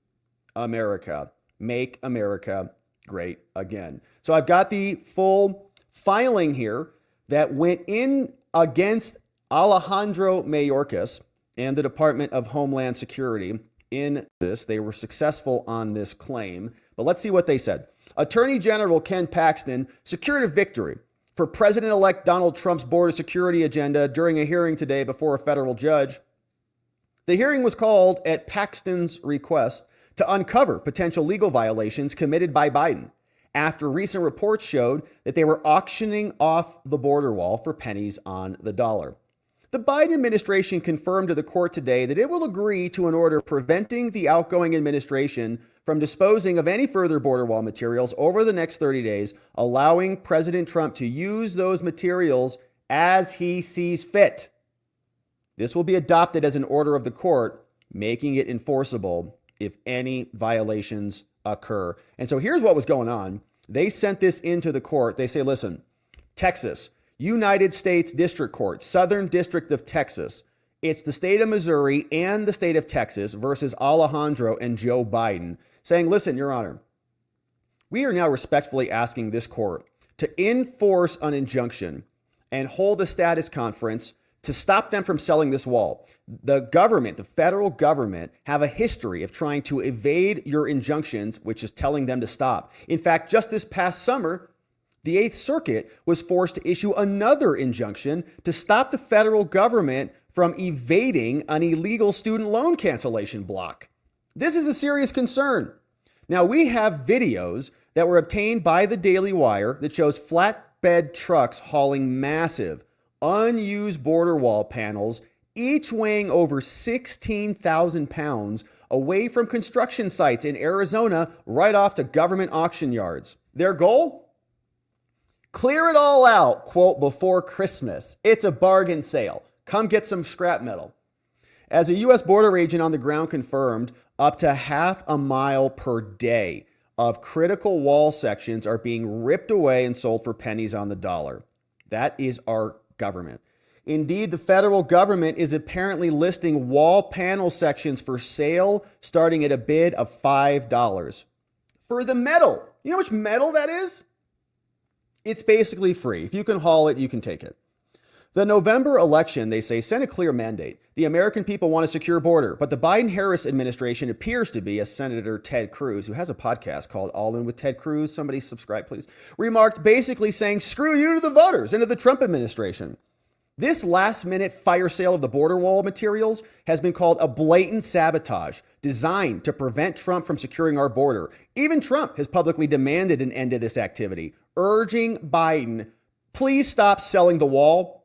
America. Make America great again. So I've got the full filing here that went in against Alejandro Mayorkas and the Department of Homeland Security in this. They were successful on this claim, but let's see what they said. Attorney General Ken Paxton secured a victory for President-elect Donald Trump's border security agenda during a hearing today before a federal judge. The hearing was called at Paxton's request to uncover potential legal violations committed by Biden after recent reports showed that they were auctioning off the border wall for pennies on the dollar. The Biden administration confirmed to the court today that it will agree to an order preventing the outgoing administration from disposing of any further border wall materials over the next 30 days, allowing President Trump to use those materials as he sees fit. This will be adopted as an order of the court, making it enforceable if any violations occur. And so here's what was going on. They sent this into the court. They say, listen, Texas, United States District Court, Southern District of Texas. It's the state of Missouri and the state of Texas versus Alejandro and Joe Biden, saying, listen, Your Honor, we are now respectfully asking this court to enforce an injunction and hold a status conference to stop them from selling this wall. The government, the federal government, have a history of trying to evade your injunctions, which is telling them to stop. In fact, just this past summer, the Eighth Circuit was forced to issue another injunction to stop the federal government from evading an illegal student loan cancellation block. This is a serious concern. Now, we have videos that were obtained by the Daily Wire that shows flatbed trucks hauling massive, unused border wall panels, each weighing over 16,000 pounds, away from construction sites in Arizona, right off to government auction yards. Their goal? Clear it all out, quote, before Christmas. It's a bargain sale. Come get some scrap metal. As a U.S. border agent on the ground confirmed, up to half a mile per day of critical wall sections are being ripped away and sold for pennies on the dollar. That is our government. Indeed, the federal government is apparently listing wall panel sections for sale starting at a bid of $5. For the metal. You know how much metal that is? It's basically free. If you can haul it, you can take it. The November election, they say, sent a clear mandate. The American people want a secure border, but the Biden-Harris administration appears to be, as Senator Ted Cruz, who has a podcast called All In with Ted Cruz, somebody subscribe please, remarked, basically saying, screw you to the voters and to the Trump administration. This last-minute fire sale of the border wall materials has been called a blatant sabotage designed to prevent Trump from securing our border. Even Trump has publicly demanded an end to this activity, urging Biden, please stop selling the wall.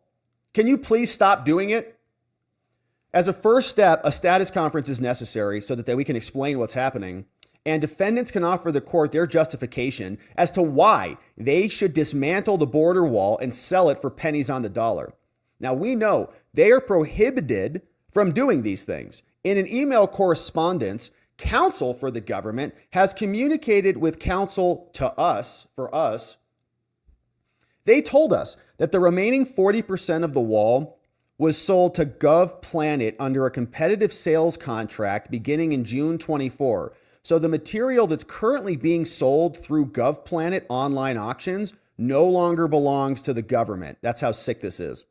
Can you please stop doing it? As a first step, a status conference is necessary so that we can explain what's happening, and defendants can offer the court their justification as to why they should dismantle the border wall and sell it for pennies on the dollar. Now, we know they are prohibited from doing these things. In an email correspondence, counsel for the government has communicated with counsel to us, for us. They told us that the remaining 40% of the wall was sold to GovPlanet under a competitive sales contract beginning in June 24. So the material that's currently being sold through GovPlanet online auctions no longer belongs to the government. That's how sick this is.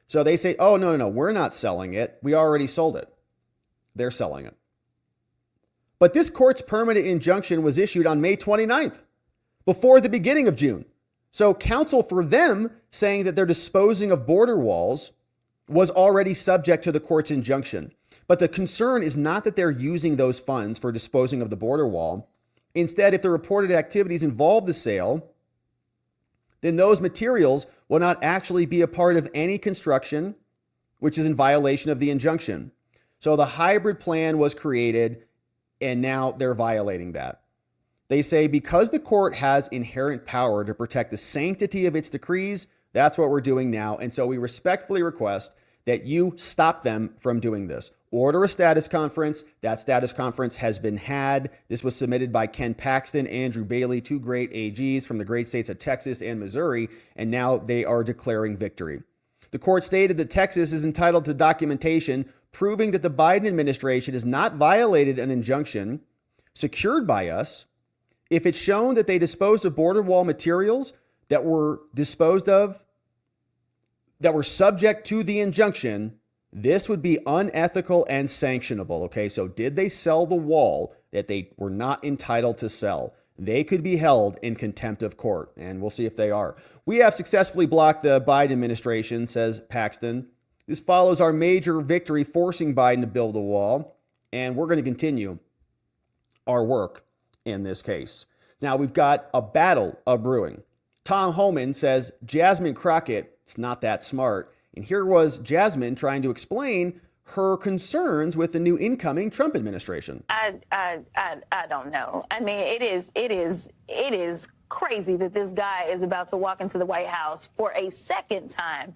So they say, oh, no, we're not selling it. We already sold it. They're selling it. But this court's permanent injunction was issued on May 29th, before the beginning of June. So counsel for them saying that they're disposing of border walls was already subject to the court's injunction. But the concern is not that they're using those funds for disposing of the border wall. Instead, if the reported activities involve the sale, then those materials will not actually be a part of any construction, which is in violation of the injunction. So the hybrid plan was created, and now they're violating that. They say because the court has inherent power to protect the sanctity of its decrees, that's what we're doing now. And so we respectfully request that you stop them from doing this. Order a status conference. That status conference has been had. This was submitted by Ken Paxton, Andrew Bailey, two great AGs from the great states of Texas and Missouri, and now they are declaring victory. The court stated that Texas is entitled to documentation proving that the Biden administration has not violated an injunction secured by us if it's shown that they disposed of border wall materials that were disposed of, that were subject to the injunction. This would be unethical and sanctionable. Okay, so did they sell the wall that they were not entitled to sell? They could be held in contempt of court, and we'll see if they are. We have successfully blocked the Biden administration, says Paxton. This follows our major victory forcing Biden to build a wall, and we're going to continue our work in this case. Now, we've got a battle brewing. Tom Homan says Jasmine Crockett is not that smart. And here was Jasmine trying to explain her concerns with the new incoming Trump administration. I don't know. I mean, it is crazy that this guy is about to walk into the White House for a second time.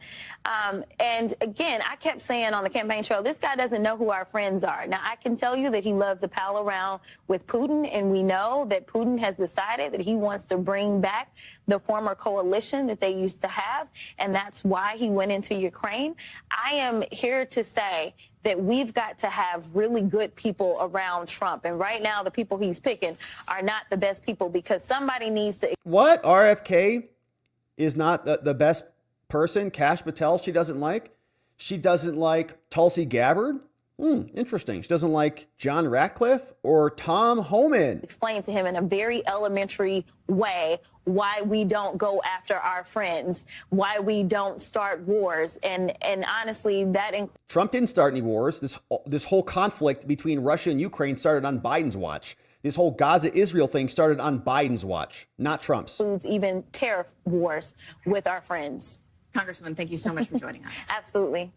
And again, I kept saying on the campaign trail, this guy doesn't know who our friends are. Now, I can tell you that he loves to pal around with Putin, and we know that Putin has decided that he wants to bring back the former coalition that they used to have, and that's why he went into Ukraine. I am here to say that we've got to have really good people around Trump. And right now, the people he's picking are not the best people because somebody needs to. What? RFK is not the best person? Kash Patel, she doesn't like? She doesn't like Tulsi Gabbard? Interesting. She doesn't like John Ratcliffe or Tom Homan. Explain to him in a very elementary way why we don't go after our friends, why we don't start wars. And honestly, Trump didn't start any wars. This whole conflict between Russia and Ukraine started on Biden's watch. This whole Gaza-Israel thing started on Biden's watch, not Trump's. Includes even tariff wars with our friends. Congresswoman, thank you so much for joining us. Absolutely.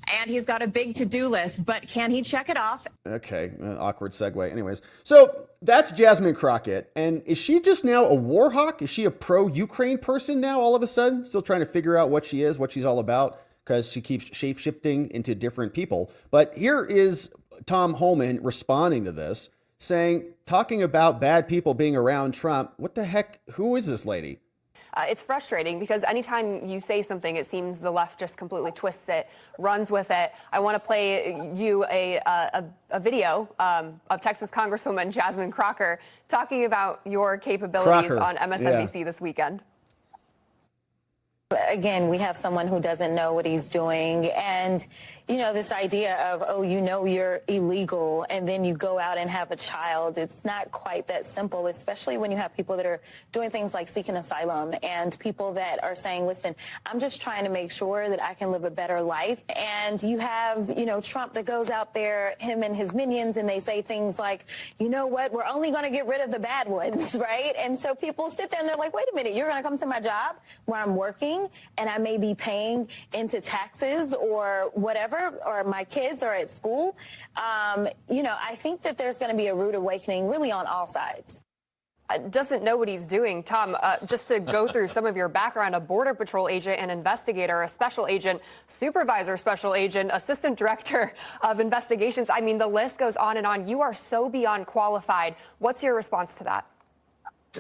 And he's got a big to-do list, but can he check it off? Okay, awkward segue. Anyways, so that's Jasmine Crockett. And is she just now a war hawk? Is she a pro-Ukraine person now all of a sudden? Still trying to figure out what she is, what she's all about, because she keeps shape-shifting into different people. But here is Tom Homan responding to this, talking about bad people being around Trump. What the heck? Who is this lady? It's frustrating because anytime you say something, it seems the left just completely twists it, runs with it. I want to play you a video of Texas Congresswoman Jasmine Crocker talking about your capabilities on MSNBC this weekend. Again, we have someone who doesn't know what he's doing. And, you know, this idea of, oh, you know you're illegal and then you go out and have a child. It's not quite that simple, especially when you have people that are doing things like seeking asylum and people that are saying, listen, I'm just trying to make sure that I can live a better life. And you have, you know, Trump that goes out there, him and his minions, and they say things like, you know what, we're only going to get rid of the bad ones, right? And so people sit there and they're like, wait a minute, you're going to come to my job where I'm working and I may be paying into taxes or whatever, or my kids are at school. You know, I think that there's going to be a rude awakening really on all sides. Doesn't know what he's doing. Tom, just to go through some of your background, a Border Patrol agent, an investigator, a special agent, supervisor, special agent, assistant director of investigations. I mean, the list goes on and on. You are so beyond qualified. What's your response to that?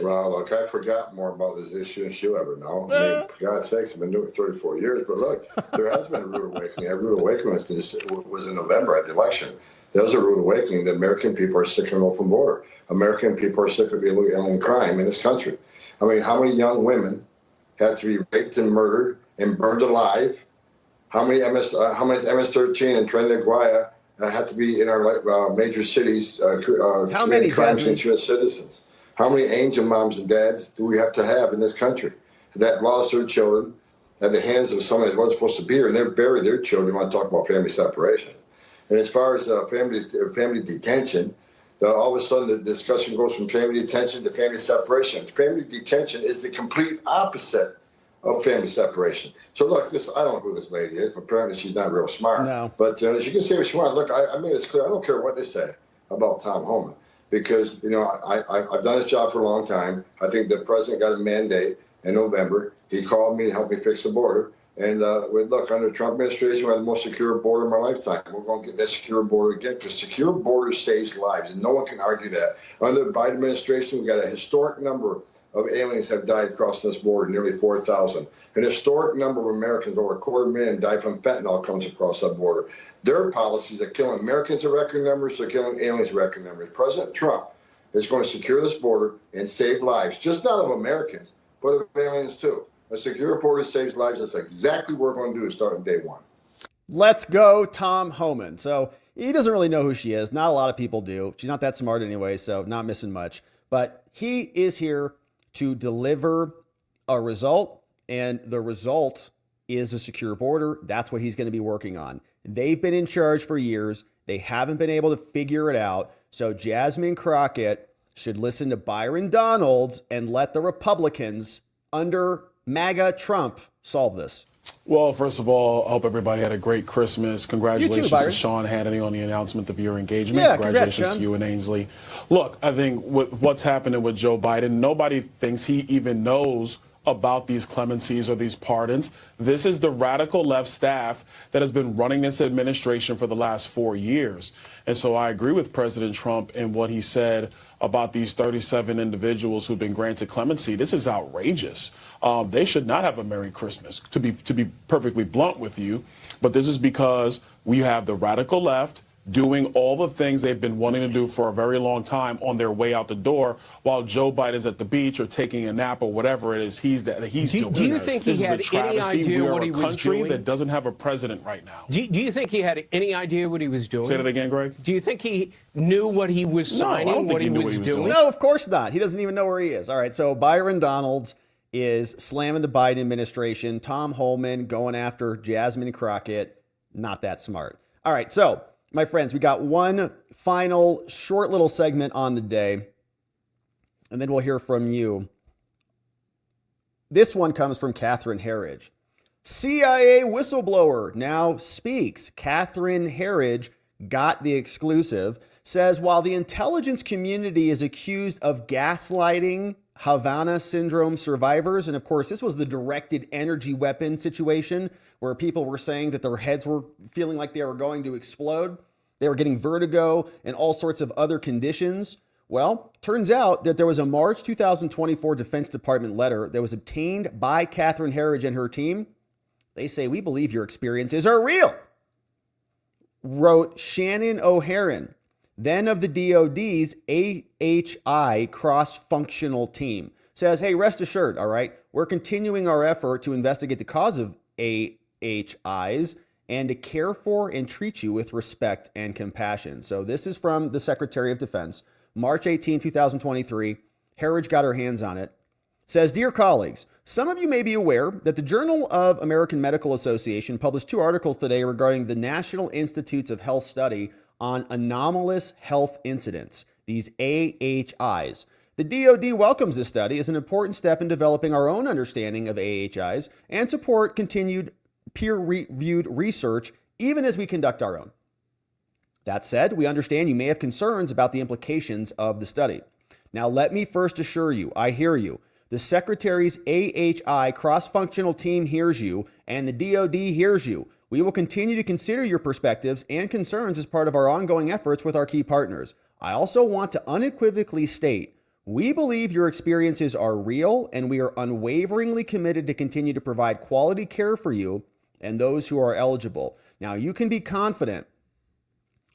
Well, look, I forgot more about this issue than she'll ever know. I mean, for God's sakes, I've been doing it 34 years. But look, there has been a rude awakening. A rude awakening was in November at the election. There was a rude awakening that American people are sick of an open border. American people are sick of illegal alien crime in this country. I mean, how many young women had to be raped and murdered and burned alive? How many MS-13 and Tren de Guaya had to be in our major cities? How many crimes Jasmine? against U.S. citizens? How many angel moms and dads do we have to have in this country that lost their children at the hands of somebody that wasn't supposed to be here, and they buried their children? You want to talk about family separation? And as far as family detention, all of a sudden the discussion goes from family detention to family separation. Family detention is the complete opposite of family separation. So look, I don't know who this lady is, but apparently she's not real smart. No. But she can say what she wants. Look, I made this clear. I don't care what they say about Tom Homan. Because, you know, I've done this job for a long time. I think the president got a mandate in November. He called me and helped me fix the border. And look, under the Trump administration, we have the most secure border in my lifetime. We're going to get that secure border again because secure border saves lives, and no one can argue that. Under the Biden administration, we got a historic number of aliens have died crossing this border, nearly 4,000. An historic number of Americans, over 250,000, died from fentanyl comes across that border. Their policies are killing Americans at record numbers. They're killing aliens at record numbers. President Trump is going to secure this border and save lives, just not of Americans, but of aliens too. A secure border saves lives. That's exactly what we're going to do starting day one. Let's go, Tom Homan. So he doesn't really know who she is. Not a lot of people do. She's not that smart anyway, so not missing much. But he is here to deliver a result, and the result is a secure border. That's what he's going to be working on. They've been in charge for years. They haven't been able to figure it out. So Jasmine Crockett should listen to Byron Donalds and let the Republicans under MAGA Trump solve this. Well, first of all, I hope everybody had a great Christmas. Congratulations You too, to Sean Hannity on the announcement of your engagement. Yeah, congratulations to you and Ainsley. Look, I think what's happening with Joe Biden, nobody thinks he even knows about these clemencies or these pardons. This is the radical left staff that has been running this administration for the last 4 years. And so I agree with President Trump in what he said about these 37 individuals who've been granted clemency. This is outrageous. They should not have a Merry Christmas, to be perfectly blunt with you. But this is because we have the radical left doing all the things they've been wanting to do for a very long time on their way out the door, while Joe Biden's at the beach or taking a nap or whatever it is he's doing. Do you think he had any idea what he was doing? We are a country that doesn't have a president right now. Do you think he had any idea what he was doing? Say that again, Greg. Do you think he knew what he was signing, I don't think what he knew was doing? No, of course not. He doesn't even know where he is. All right, so Byron Donalds is slamming the Biden administration. Tom Homan going after Jasmine Crockett. Not that smart. All right, so my friends, we got one final short little segment on the day, and then we'll hear from you. This one comes from Catherine Herridge. CIA whistleblower now speaks. Catherine Herridge got the exclusive, says while the intelligence community is accused of gaslighting Havana syndrome survivors, and of course, this was the directed energy weapon situation where people were saying that their heads were feeling like they were going to explode. They were getting vertigo and all sorts of other conditions Well, turns out that there was a March 2024 Defense Department letter that was obtained by Catherine Herridge and her team. They say, "We believe your experiences are real," wrote Shannon O'Haran, then of the DOD's AHI cross-functional team. Says, "Hey, rest assured, all right, we're continuing our effort to investigate the cause of AHIs and to care for and treat you with respect and compassion." So this is from the Secretary of Defense, March 18, 2023. Herridge got her hands on it. Says, "Dear colleagues, some of you may be aware that the Journal of American Medical Association published 2 articles today regarding the National Institutes of Health study on anomalous health incidents, these AHIs. The DoD welcomes this study as an important step in developing our own understanding of AHIs and support continued peer-reviewed research even as we conduct our own. That said, we understand you may have concerns about the implications of the study. Now, let me first assure you, I hear you. The Secretary's AHI cross-functional team hears you, and the DoD hears you. We will continue to consider your perspectives and concerns as part of our ongoing efforts with our key partners. I also want to unequivocally state, we believe your experiences are real, and we are unwaveringly committed to continue to provide quality care for you and those who are eligible. Now, you can be confident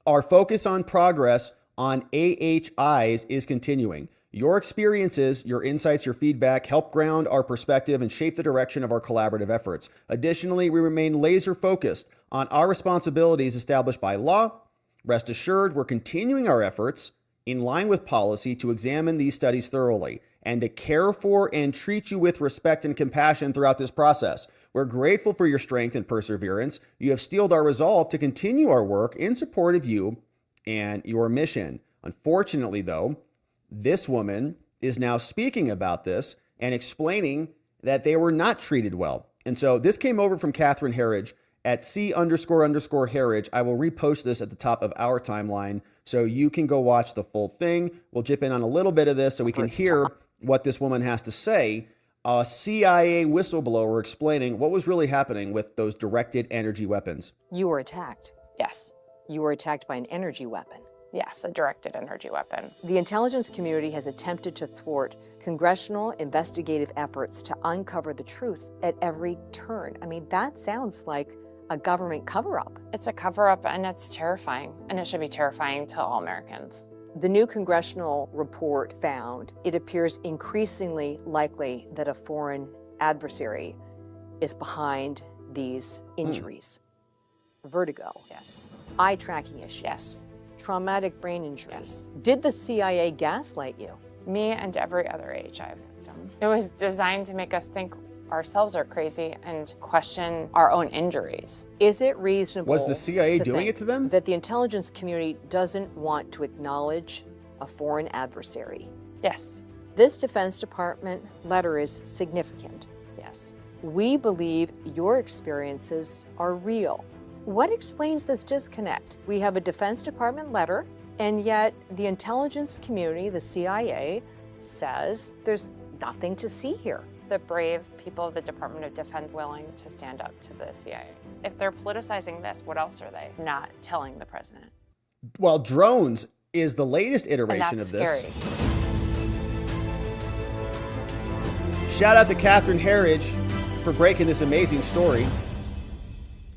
our focus on progress on AHIs is continuing. Your experiences, your insights, your feedback help ground our perspective and shape the direction of our collaborative efforts. Additionally, we remain laser focused on our responsibilities established by law. Rest assured, we're continuing our efforts in line with policy to examine these studies thoroughly and to care for and treat you with respect and compassion throughout this process. We're grateful for your strength and perseverance. You have steeled our resolve to continue our work in support of you and your mission. Unfortunately, though, this woman is now speaking about this and explaining that they were not treated well. And so this came over from Catherine Herridge at C__Herridge. I will repost this at the top of our timeline so you can go watch the full thing. We'll chip in on a little bit of this so we can hear what this woman has to say. A CIA whistleblower explaining what was really happening with those directed energy weapons. You were attacked. Yes. You were attacked by an energy weapon. Yes, a directed energy weapon. The intelligence community has attempted to thwart congressional investigative efforts to uncover the truth at every turn. I mean, that sounds like a government cover-up. It's a cover-up, and it's terrifying, and it should be terrifying to all Americans. The new congressional report found it appears increasingly likely that a foreign adversary is behind these injuries. Vertigo. Yes. Eye tracking issues. Yes. Traumatic brain injuries. Did the CIA gaslight you? Me and every other AHI victim. It was designed to make us think ourselves are crazy and question our own injuries. Is it reasonable? Was the CIA doing it to them? That the intelligence community doesn't want to acknowledge a foreign adversary? Yes. This Defense Department letter is significant. Yes. We believe your experiences are real. What explains this disconnect? We have a Defense Department letter, and yet the intelligence community, the CIA, says there's nothing to see here. The brave people of the Department of Defense willing to stand up to the CIA. If they're politicizing this, what else are they not telling the president? Well, drones is the latest iteration of this. Scary. Shout out to Catherine Herridge for breaking this amazing story.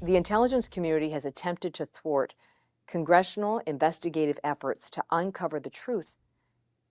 The intelligence community has attempted to thwart congressional investigative efforts to uncover the truth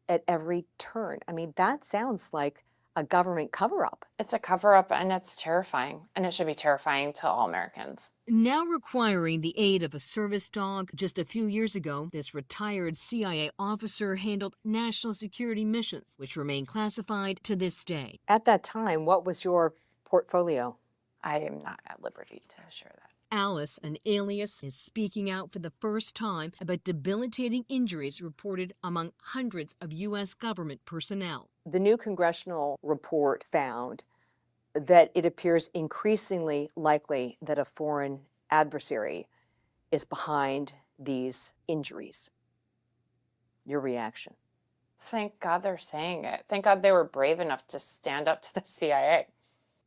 at every turn. I mean, that sounds like a government cover-up. It's a cover-up, and it's terrifying, and it should be terrifying to all Americans. Now requiring the aid of a service dog, just a few years ago, this retired CIA officer handled national security missions, which remain classified to this day. At that time, what was your portfolio? I am not at liberty to share that. Alice, an alias, is speaking out for the first time about debilitating injuries reported among hundreds of U.S. government personnel. The new congressional report found that it appears increasingly likely that a foreign adversary is behind these injuries. Your reaction? Thank God they're saying it. Thank God they were brave enough to stand up to the CIA.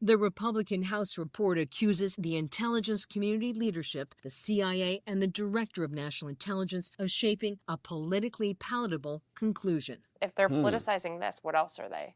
The Republican House report accuses the intelligence community leadership, the CIA, and the Director of National Intelligence of shaping a politically palatable conclusion. If they're politicizing this, what else are they?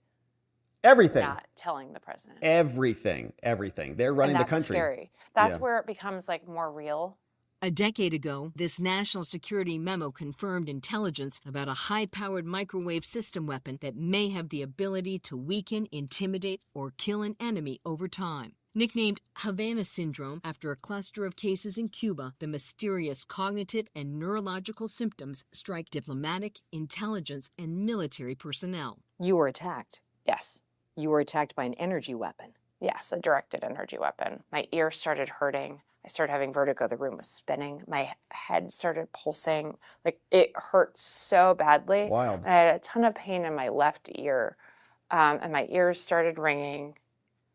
Everything. Not telling the president. Everything. They're running the country. That's scary. That's where it becomes like more real. A decade ago, this national security memo confirmed intelligence about a high-powered microwave system weapon that may have the ability to weaken, intimidate, or kill an enemy over time. Nicknamed Havana Syndrome after a cluster of cases in Cuba, the mysterious cognitive and neurological symptoms strike diplomatic, intelligence, and military personnel. You were attacked. Yes. You were attacked by an energy weapon. Yes, a directed energy weapon. My ear started hurting. I started having vertigo. The room was spinning. My head started pulsing. Like, it hurt so badly. Wild. And I had a ton of pain in my left ear. And my ears started ringing.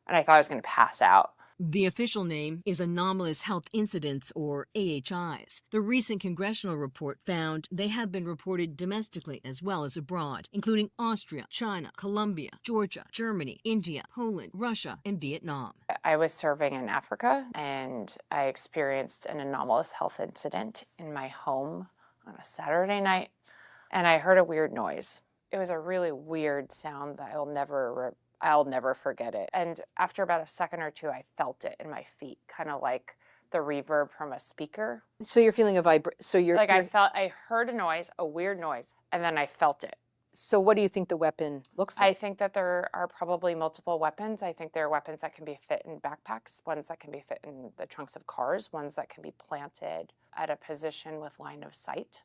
And I thought I was going to pass out. The official name is Anomalous Health Incidents, or AHIs. The recent congressional report found they have been reported domestically as well as abroad, including Austria, China, Colombia, Georgia, Germany, India, Poland, Russia, and Vietnam. I was serving in Africa, and I experienced an anomalous health incident in my home on a Saturday night, and I heard a weird noise. It was a really weird sound that I'll never forget it. And after about a second or two, I felt it in my feet, kind of like the reverb from a speaker. So you're feeling a I heard a noise, a weird noise, and then I felt it. So what do you think the weapon looks like? I think that there are probably multiple weapons. I think there are weapons that can be fit in backpacks, ones that can be fit in the trunks of cars, ones that can be planted at a position with line of sight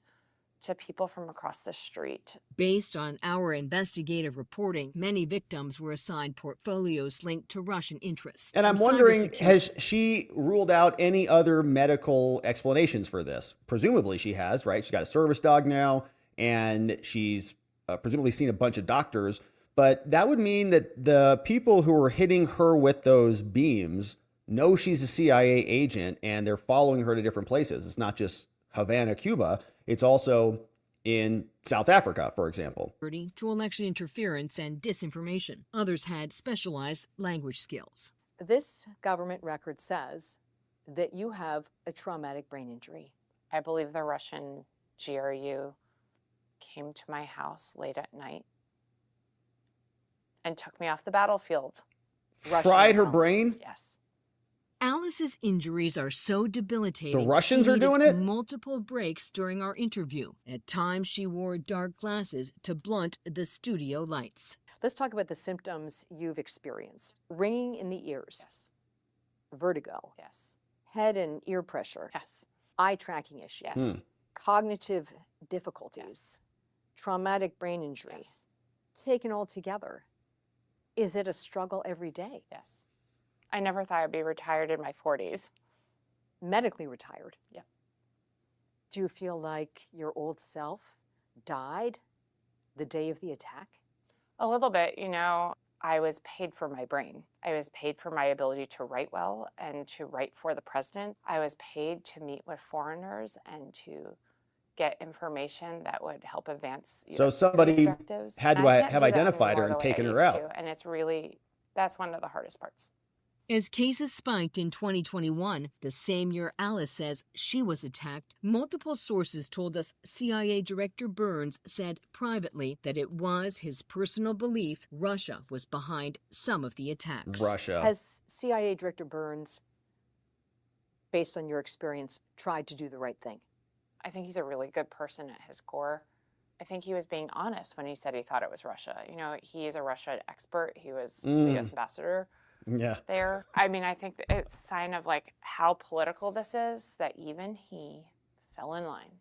to people from across the street. Based on our investigative reporting, many victims were assigned portfolios linked to Russian interests. And I'm wondering, has she ruled out any other medical explanations for this? Presumably she has, right? She's got a service dog now, and she's presumably seen a bunch of doctors. But that would mean that the people who are hitting her with those beams know she's a CIA agent, and they're following her to different places. It's not just Havana, Cuba. It's also in South Africa, for example. To election interference and disinformation. Others had specialized language skills. This government record says that you have a traumatic brain injury. I believe the Russian GRU came to my house late at night and took me off the battlefield. Fried her brain? Yes. Alice's injuries are so debilitating. The Russians are doing it? Multiple breaks during our interview. At times, she wore dark glasses to blunt the studio lights. Let's talk about the symptoms you've experienced. Ringing in the ears. Yes. Vertigo. Yes. Head and ear pressure. Yes. Eye tracking issues. Yes. Cognitive difficulties. Yes. Traumatic brain injury. Yes. Taken all together, is it a struggle every day? Yes. I never thought I'd be retired in my 40s. Medically retired? Yeah. Do you feel like your old self died the day of the attack? A little bit. You know, I was paid for my brain. I was paid for my ability to write well and to write for the president. I was paid to meet with foreigners and to get information that would help advance So somebody had to have identified her and taken her out. And it's really, that's one of the hardest parts. As cases spiked in 2021, the same year Alice says she was attacked, multiple sources told us CIA Director Burns said privately that it was his personal belief Russia was behind some of the attacks. Russia. Has CIA Director Burns, based on your experience, tried to do the right thing? I think he's a really good person at his core. I think he was being honest when he said he thought it was Russia. You know, he is a Russia expert. He was the U.S. ambassador. Yeah. There. I mean, I think it's a sign of like how political this is that even he fell in line.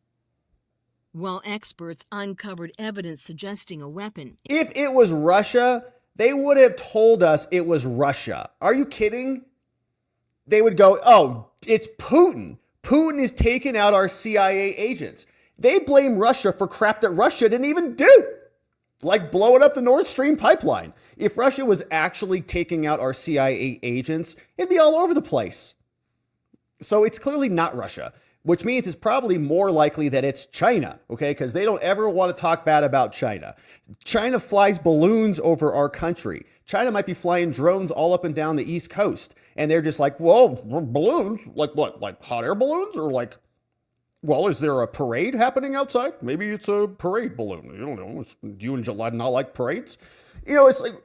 While experts uncovered evidence suggesting a weapon. If it was Russia, they would have told us it was Russia. Are you kidding? They would go, oh, it's Putin. Putin is taking out our CIA agents. They blame Russia for crap that Russia didn't even do. Like blowing up the Nord Stream pipeline. If Russia was actually taking out our CIA agents, it'd be all over the place. So it's clearly not Russia. which means it's probably more likely that it's China, okay? Because they don't ever want to talk bad about China. China flies balloons over our country. China might be flying drones all up and down the East Coast. And they're just like, whoa, balloons? Like what? Like hot air balloons? Or like, well, is there a parade happening outside? Maybe it's a parade balloon. I don't know. Do you and not like parades? You know, it's like,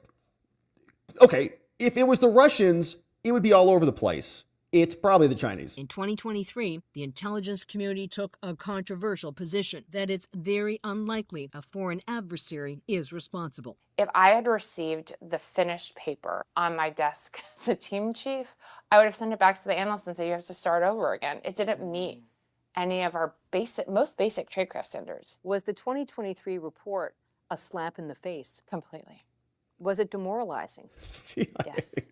okay, if it was the Russians, it would be all over the place. It's probably the Chinese. In 2023, the intelligence community took a controversial position that it's very unlikely a foreign adversary is responsible. If I had received the finished paper on my desk as a team chief, I would have sent it back to the analysts and said, you have to start over again. It didn't meet any of our most basic tradecraft standards. Was the 2023 report a slap in the face? Completely. Was it demoralizing? CIA. Yes.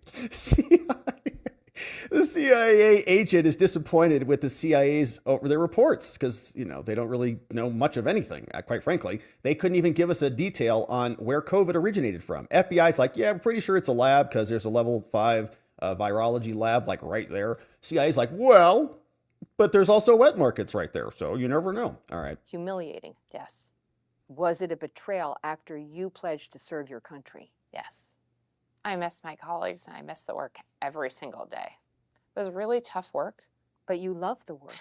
The CIA agent is disappointed with the CIA's over their reports because, you know, they don't really know much of anything. Quite frankly, they couldn't even give us a detail on where COVID originated from. FBI's like, yeah, I'm pretty sure it's a lab because there's a level 5 virology lab like right there. CIA's like, well, but there's also wet markets right there. So you never know. All right. Humiliating. Yes. Was it a betrayal after you pledged to serve your country? Yes. I miss my colleagues and I miss the work every single day. It was really tough work. But you love the work.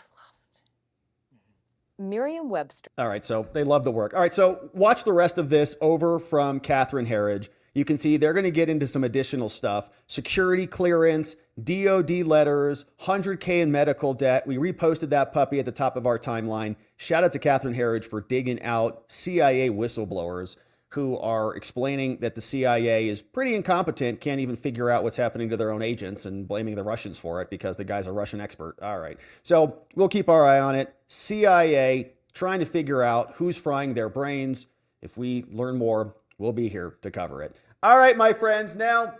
Merriam-Webster. All right, so they love the work. All right, so watch the rest of this over from Catherine Herridge. You can see they're going to get into some additional stuff. Security clearance, DOD letters, 100K in medical debt. We reposted that puppy at the top of our timeline. Shout out to Catherine Herridge for digging out CIA whistleblowers who are explaining that the CIA is pretty incompetent, can't even figure out what's happening to their own agents and blaming the Russians for it because the guy's a Russian expert. All right. So we'll keep our eye on it. CIA trying to figure out who's frying their brains. If we learn more, we'll be here to cover it. All right, my friends. Now,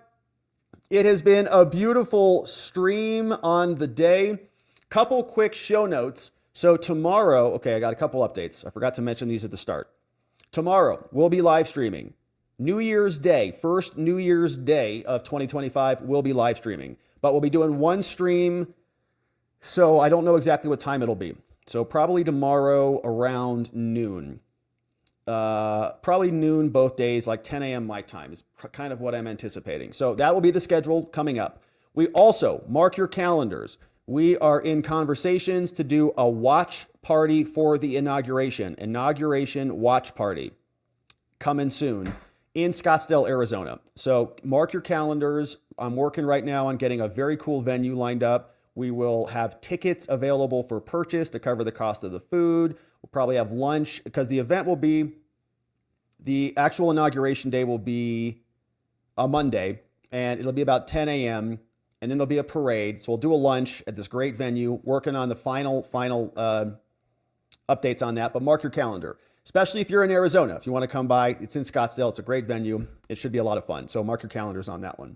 it has been a beautiful stream on the day. Couple quick show notes. So tomorrow, okay, I got a couple updates. I forgot to mention these at the start. Tomorrow, we'll be live streaming. New Year's Day, first New Year's Day of 2025, we'll be live streaming. But we'll be doing one stream, so I don't know exactly what time it'll be. So probably tomorrow around noon. Probably noon both days, like 10 a.m. my time is kind of what I'm anticipating. So that will be the schedule coming up. We also, mark your calendars. We are in conversations to do a watch party for the inauguration. Inauguration watch party coming soon in Scottsdale, Arizona. So mark your calendars. I'm working right now on getting a very cool venue lined up. We will have tickets available for purchase to cover the cost of the food. We'll probably have lunch because the event will be, the actual inauguration day will be a Monday and it'll be about 10 a.m. And then there'll be a parade. So we'll do a lunch at this great venue, working on the final updates on that. But mark your calendar, especially if you're in Arizona. If you want to come by, it's in Scottsdale. It's a great venue. It should be a lot of fun. So mark your calendars on that one.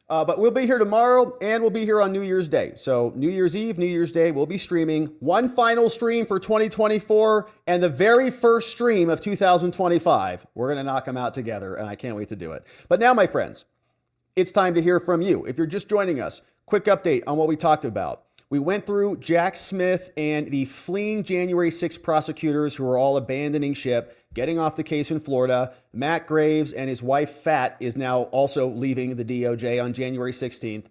But we'll be here tomorrow and we'll be here on New Year's Day. So New Year's Eve, New Year's Day, we'll be streaming one final stream for 2024 and the very first stream of 2025. We're going to knock them out together and I can't wait to do it. But now, my friends, it's time to hear from you. If you're just joining us, quick update on what we talked about. We went through Jack Smith and the fleeing January 6th prosecutors who are all abandoning ship, getting off the case in Florida. Matt Graves and his wife, Fat, is now also leaving the DOJ on January 16th.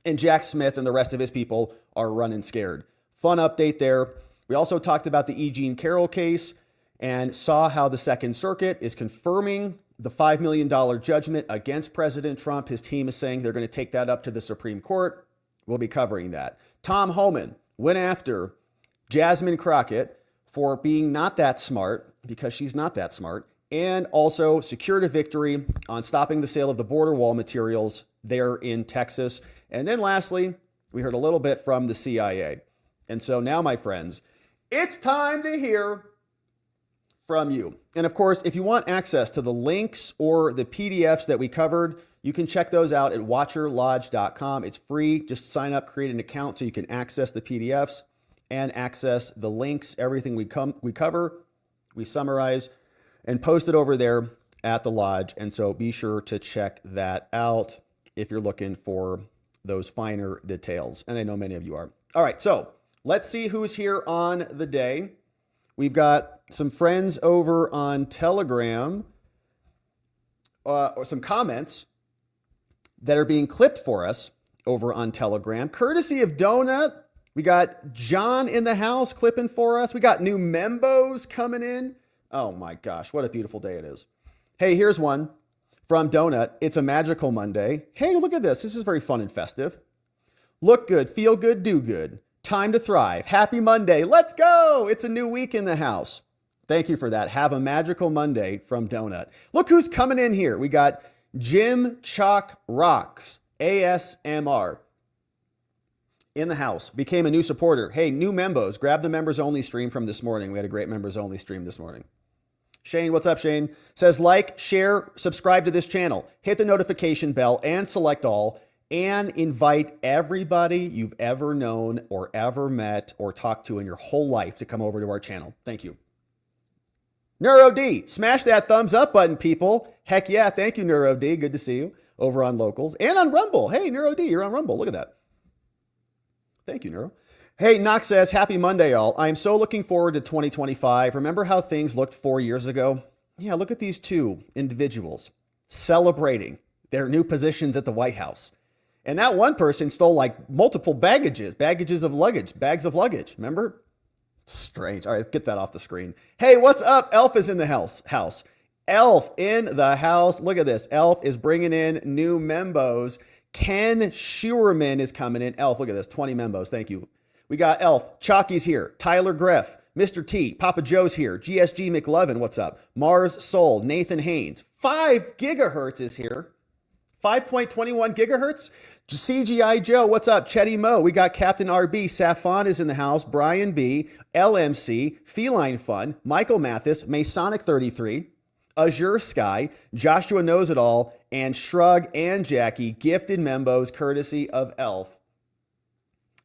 And Jack Smith and the rest of his people are running scared. Fun update there. We also talked about the E. Jean Carroll case and saw how the Second Circuit is confirming the $5 million judgment against President Trump. His team is saying they're going to take that up to the Supreme Court. We'll be covering that. Tom Homan went after Jasmine Crockett for being not that smart, because she's not that smart, and also secured a victory on stopping the sale of the border wall materials there in Texas. And then lastly, we heard a little bit from the CIA. And so now, my friends, it's time to hear from you. And of course, if you want access to the links or the PDFs that we covered, you can check those out at watcherlodge.com. It's free. Just sign up, create an account so you can access the PDFs and access the links, everything we cover, we summarize and post it over there at the lodge. And so be sure to check that out if you're looking for those finer details. And I know many of you are. All right, so Let's see who's here on the day. We've got some friends over on Telegram, or some comments that are being clipped for us over on Telegram, courtesy of Donut. We got John in the house clipping for us. We got new membos coming in. Oh my gosh, what a beautiful day it is. Hey, here's one from Donut. It's a magical Monday. Hey, look at this. This is very fun and festive. Look good, feel good, do good. Time to thrive. Happy Monday. Let's go. It's a new week in the house. Thank you for that. Have a magical Monday from Donut. Look who's coming in here. We got Jim Chalk Rocks, ASMR, in the house. Became a new supporter. Hey, new membos. Grab the members only stream from this morning. We had a great members only stream this morning. Shane, what's up, Shane? Says like, share, subscribe to this channel. Hit the notification bell and select all. And invite everybody you've ever known or ever met or talked to in your whole life to come over to our channel. Thank you. Neuro D, smash that thumbs up button, people. Heck yeah, thank you, Neuro D. Good to see you over on Locals and on Rumble. Hey, Neuro D, you're on Rumble. Look at that. Thank you, Neuro. Hey, Knox says, happy Monday, all. I am so looking forward to 2025. Remember how things looked 4 years ago? Yeah, look at these two individuals celebrating their new positions at the White House. And that one person stole like multiple bags of luggage. Remember? Strange. All right, get that off the screen. Hey, what's up? Elf is in the house. Elf in the house. Look at this. Elf is bringing in new membos. Ken Schuerman is coming in. Elf, look at this. 20 membos. Thank you. We got Elf. Chalky's here. Tyler Greff. Mr. T. Papa Joe's here. GSG McLovin. What's up? Mars Soul. Nathan Haynes. 5 gigahertz is here. 5.21 gigahertz. CGI Joe, what's up? Chetty Mo, we got Captain RB. Safon is in the house. Brian B, LMC, Feline Fun, Michael Mathis, Masonic 33, Azure Sky, Joshua Knows It All, and Shrug and Jackie, gifted membos courtesy of Elf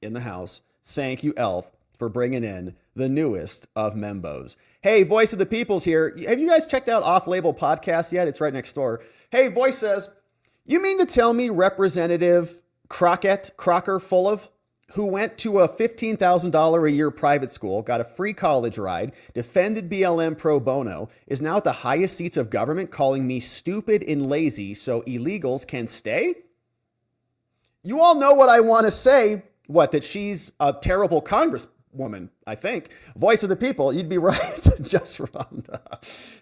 in the house. Thank you, Elf, for bringing in the newest of membos. Hey, Voice of the People's here. Have you guys checked out Off Label Podcast yet? It's right next door. Hey, Voice says, you mean to tell me Representative Crocker Fullov, who went to a $15,000 a year private school, got a free college ride, defended BLM pro bono, is now at the highest seats of government calling me stupid and lazy so illegals can stay? You all know what I want to say. What, that she's a terrible Congresswoman, I think. Voice of the People, you'd be right. Just Rhonda.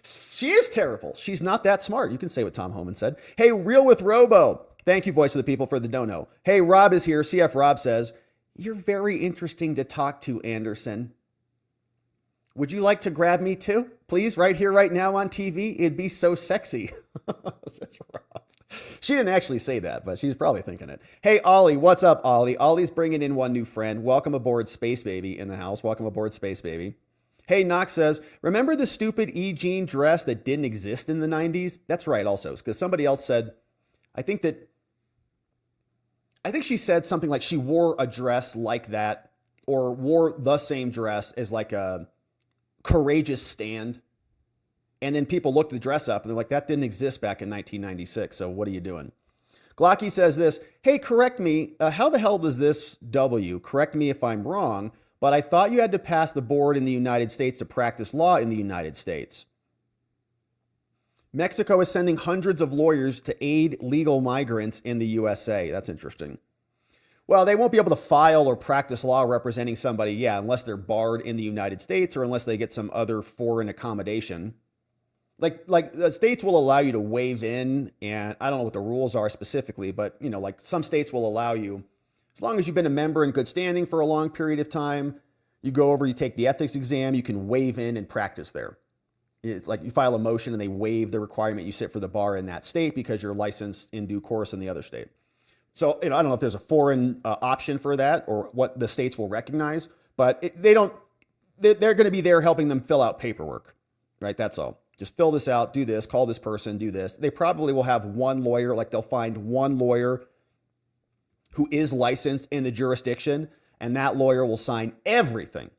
She is terrible. She's not that smart. You can say what Tom Homan said. Hey, Real with Robo. Thank you, Voice of the People, for the dono. Hey, Rob is here. CF Rob says, you're very interesting to talk to, Anderson. Would you like to grab me too? Please, right here, right now on TV. It'd be so sexy. Says Rob. She didn't actually say that, but she's probably thinking it. Hey, Ollie, what's up, Ollie? Ollie's bringing in one new friend. Welcome aboard, Space Baby in the house. Welcome aboard, Space Baby. Hey, Knox says, remember the stupid E. Jean dress that didn't exist in the 90s? That's right, also, because somebody else said, I think she said something like she wore a dress like that or wore the same dress as like a courageous stand. And then people looked the dress up and they're like, that didn't exist back in 1996. So what are you doing? Glocky says this, hey, correct me. How the hell does this W? Correct me if I'm wrong, but I thought you had to pass the board in the United States to practice law in the United States. Mexico is sending hundreds of lawyers to aid legal migrants in the USA. That's interesting. Well, they won't be able to file or practice law representing somebody, unless they're barred in the United States or unless they get some other foreign accommodation. Like the states will allow you to waive in, and I don't know what the rules are specifically, but like some states will allow you, as long as you've been a member in good standing for a long period of time, you go over, you take the ethics exam, you can waive in and practice there. It's like you file a motion and they waive the requirement you sit for the bar in that state because you're licensed in due course in the other state. So I don't know if there's a foreign option for that or what the states will recognize, but they're going to be there helping them fill out paperwork, right? That's all. Just fill this out, do this, call this person, do this. They probably will have one lawyer, like they'll find one lawyer who is licensed in the jurisdiction, and that lawyer will sign everything.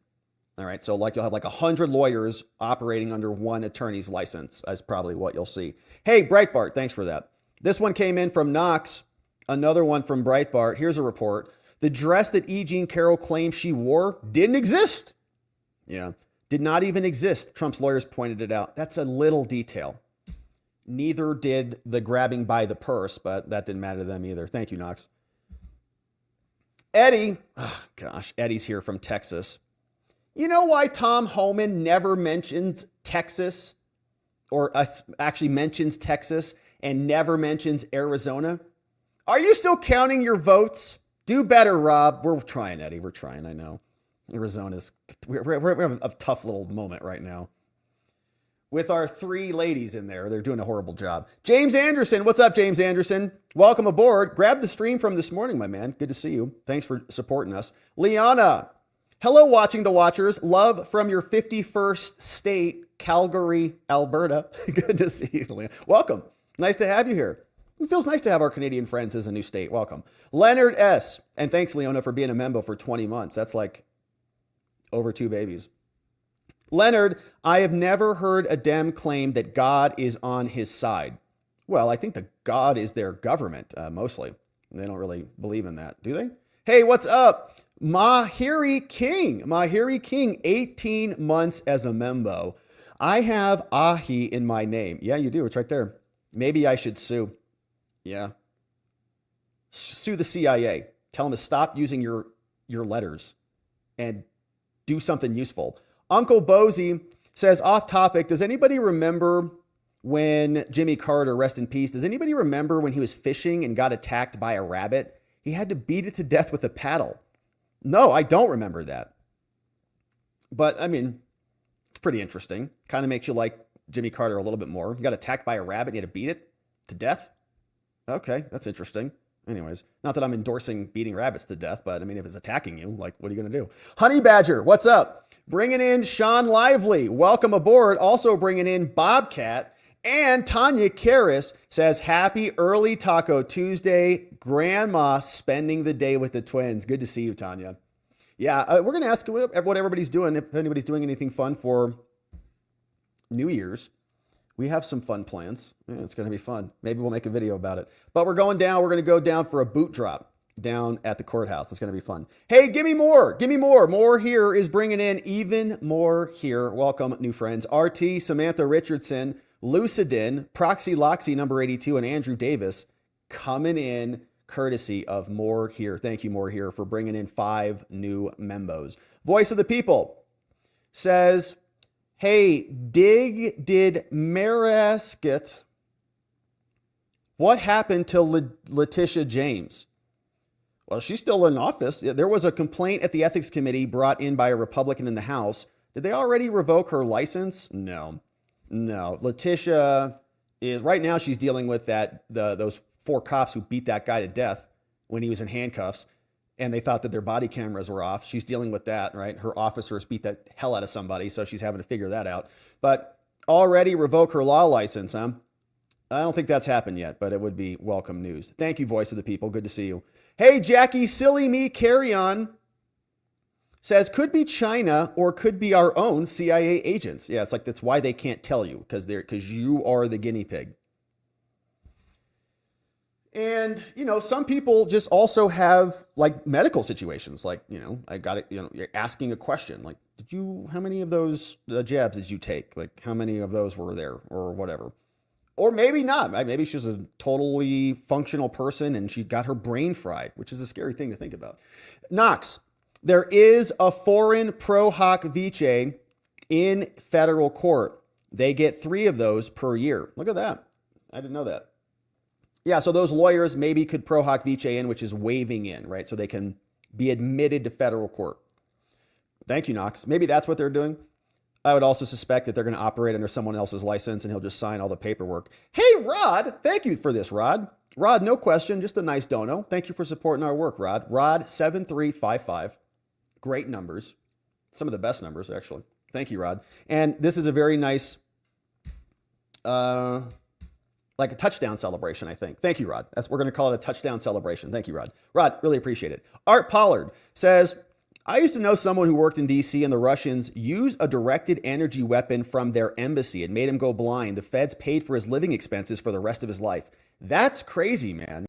All right, so like you'll have like 100 lawyers operating under one attorney's license is probably what you'll see. Hey, Breitbart, thanks for that. This one came in from Knox, another one from Breitbart. Here's a report. The dress that E. Jean Carroll claimed she wore didn't exist. Yeah, did not even exist. Trump's lawyers pointed it out. That's a little detail. Neither did the grabbing by the purse, but that didn't matter to them either. Thank you, Knox. Eddie, oh gosh, Eddie's here from Texas. You know why Tom Homan never mentions Texas, or actually mentions Texas and never mentions Arizona? Are you still counting your votes? Do better, Rob. We're trying, Eddie. We're trying, I know. Arizona's, we're having a tough little moment right now. With our 3 ladies in there, they're doing a horrible job. James Anderson, what's up, James Anderson? Welcome aboard. Grab the stream from this morning, my man. Good to see you. Thanks for supporting us. Liana, hello, watching the watchers. Love from your 51st state, Calgary, Alberta. Good to see you, Liana. Welcome. Nice to have you here. It feels nice to have our Canadian friends as a new state. Welcome. Leonard S. And thanks, Leona, for being a member for 20 months. That's like over 2 babies. Leonard, I have never heard a Dem claim that God is on his side. Well, I think that God is their government, mostly. They don't really believe in that, do they? Hey, what's up? Mahiri King, 18 months as a membo. I have Ahi in my name. Yeah, you do. It's right there. Maybe I should sue. Yeah. Sue the CIA. Tell them to stop using your letters and do something useful. Uncle Bozy says, off topic, does anybody remember when Jimmy Carter, rest in peace, does anybody remember when he was fishing and got attacked by a rabbit? He had to beat it to death with a paddle. No, I don't remember that. But, I mean, it's pretty interesting. Kind of makes you like Jimmy Carter a little bit more. He got attacked by a rabbit and he had to beat it to death? Okay, that's interesting. Anyways, not that I'm endorsing beating rabbits to death, but I mean, if it's attacking you, like, what are you going to do? Honey Badger, what's up? Bringing in Sean Lively. Welcome aboard. Also bringing in Bobcat. And Tanya Karras says, happy early Taco Tuesday. Grandma spending the day with the twins. Good to see you, Tanya. Yeah, we're going to ask what everybody's doing, if anybody's doing anything fun for New Year's. We have some fun plans. Yeah, it's going to be fun. Maybe we'll make a video about it. But we're going down. We're going to go down for a boot drop down at the courthouse. It's going to be fun. Hey, give me more. Give me more. More here is bringing in even more here. Welcome, new friends. RT, Samantha Richardson, Lucidin, Proxy Loxy number 82, and Andrew Davis coming in courtesy of More Here. Thank you, More Here, for bringing in 5 new membos. Voice of the People says, hey, did Marasket, what happened to Letitia James? Well, she's still in office. There was a complaint at the Ethics Committee brought in by a Republican in the House. Did they already revoke her license? No. Letitia is, right now she's dealing with those 4 cops who beat that guy to death when he was in handcuffs, and they thought that their body cameras were off. She's dealing with that, right? Her officers beat the hell out of somebody, so she's having to figure that out. But already revoke her law license, huh? I don't think that's happened yet, but it would be welcome news. Thank you, Voice of the People. Good to see you. Hey, Jackie, silly me, carry on. Says, could be China or could be our own CIA agents. Yeah, it's like that's why they can't tell you, because you are the guinea pig. And, some people just also have like medical situations. Like, I got it, you're asking a question like, how many of those jabs did you take? Like, how many of those were there or whatever? Or maybe not. Maybe she's a totally functional person and she got her brain fried, which is a scary thing to think about. Knox, there is a foreign pro hoc vice in federal court. They get 3 of those per year. Look at that. I didn't know that. Yeah, so those lawyers maybe could pro hoc vice in, which is waiving in, right? So they can be admitted to federal court. Thank you, Knox. Maybe that's what they're doing. I would also suspect that they're going to operate under someone else's license and he'll just sign all the paperwork. Hey, Rod, thank you for this, Rod. Rod, no question, just a nice dono. Thank you for supporting our work, Rod. Rod 7355. Great numbers. Some of the best numbers, actually. Thank you, Rod. And this is a very nice, like a touchdown celebration, I think. Thank you, Rod. We're going to call it a touchdown celebration. Thank you, Rod. Rod, really appreciate it. Art Pollard says, I used to know someone who worked in D.C. and the Russians used a directed energy weapon from their embassy. It made him go blind. The feds paid for his living expenses for the rest of his life. That's crazy, man.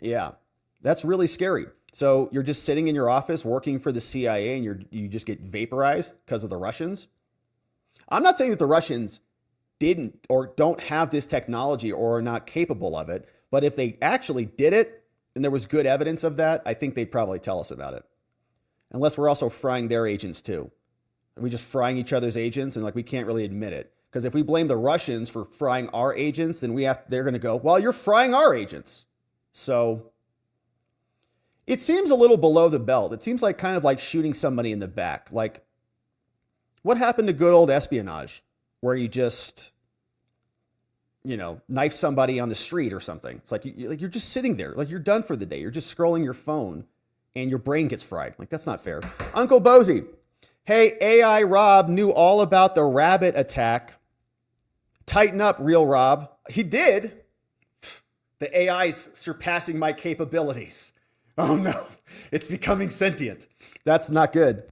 Yeah, that's really scary. So you're just sitting in your office working for the CIA and you just get vaporized because of the Russians. I'm not saying that the Russians didn't or don't have this technology or are not capable of it, but if they actually did it and there was good evidence of that, I think they'd probably tell us about it. Unless we're also frying their agents too. Are we just frying each other's agents and we can't really admit it? Because if we blame the Russians for frying our agents, then they're going to go, well, you're frying our agents. So it seems a little below the belt. It seems like kind of like shooting somebody in the back. Like, what happened to good old espionage where you just, knife somebody on the street or something? It's like you're just sitting there, like you're done for the day. You're just scrolling your phone and your brain gets fried. Like, that's not fair. Uncle Bozy, hey, AI Rob knew all about the rabbit attack. Tighten up, real Rob. He did. The AI's surpassing my capabilities. Oh no, it's becoming sentient. That's not good.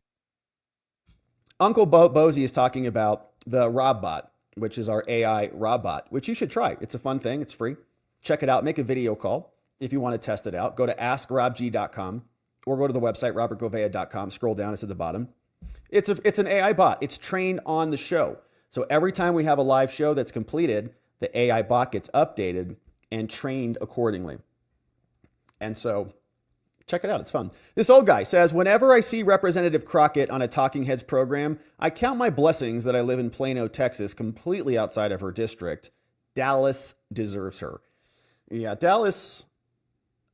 Uncle Bozy is talking about the RobBot, which is our AI RobBot, which you should try. It's a fun thing. It's free. Check it out. Make a video call if you want to test it out. Go to askrobg.com or go to the website, robertgovea.com. Scroll down. It's at the bottom. It's an AI bot. It's trained on the show. So every time we have a live show that's completed, the AI bot gets updated and trained accordingly. And so check it out. It's fun. This old guy says, whenever I see Representative Crockett on a Talking Heads program, I count my blessings that I live in Plano, Texas, completely outside of her district. Dallas deserves her. Yeah, Dallas.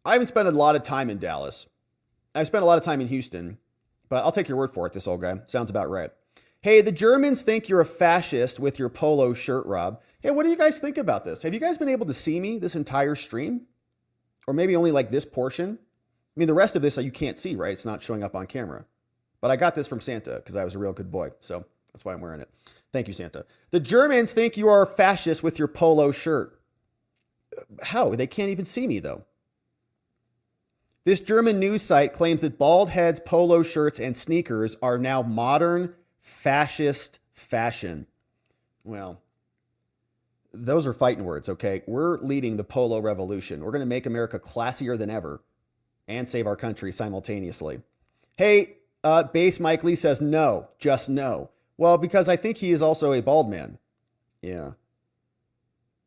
I haven't spent a lot of time in Dallas. I've spent a lot of time in Houston, but I'll take your word for it, this old guy. Sounds about right. Hey, the Germans think you're a fascist with your polo shirt, Rob. Hey, what do you guys think about this? Have you guys been able to see me this entire stream? Or maybe only like this portion? I mean, the rest of this you can't see, right? It's not showing up on camera. But I got this from Santa because I was a real good boy. So that's why I'm wearing it. Thank you, Santa. The Germans think you are a fascist with your polo shirt. How? They can't even see me, though. This German news site claims that bald heads, polo shirts, and sneakers are now modern fascist fashion. Well, those are fighting words, okay? We're leading the polo revolution. We're going to make America classier than ever and save our country simultaneously. Hey, Base Mike Lee says no, just no. Well, because I think he is also a bald man. Yeah.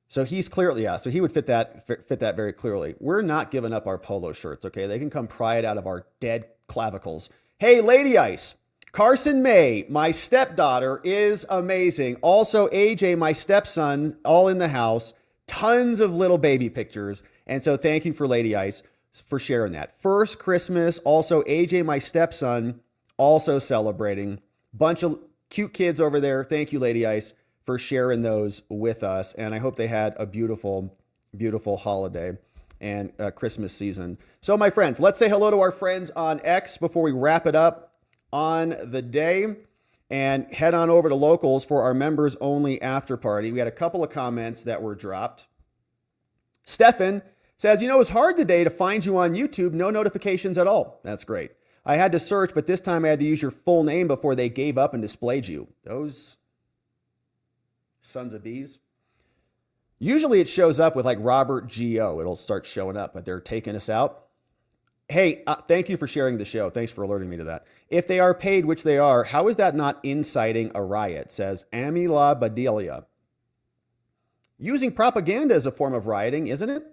So he's clearly, so he would fit that very clearly. We're not giving up our polo shirts, okay? They can come pry it out of our dead clavicles. Hey, Lady Ice, Carson May, my stepdaughter, is amazing. Also, AJ, my stepson, all in the house. Tons of little baby pictures. And so thank you for Lady Ice for sharing that. First Christmas, also AJ, my stepson, also celebrating. Bunch of cute kids over there. Thank you, Lady Ice, for sharing those with us. And I hope they had a beautiful, beautiful holiday and Christmas season. So my friends, let's say hello to our friends on X before we wrap it up on the day and head on over to Locals for our members only after party. We had a couple of comments that were dropped. Stefan says, it's hard today to find you on YouTube. No notifications at all. That's great. I had to search, but this time I had to use your full name before they gave up and displayed you. Those sons of bees. Usually it shows up with like Robert G.O. It'll start showing up, but they're taking us out. Hey, thank you for sharing the show. Thanks for alerting me to that. If they are paid, which they are, how is that not inciting a riot? Says Amila Badelia. Using propaganda is a form of rioting, isn't it?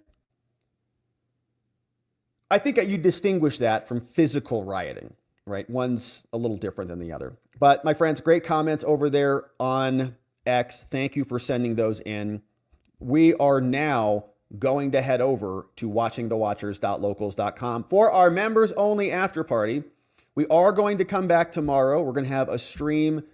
I think that you distinguish that from physical rioting, right? One's a little different than the other. But my friends, great comments over there on X. Thank you for sending those in. We are now going to head over to watchingthewatchers.locals.com for our members only after party. We are going to come back tomorrow. We're going to have a stream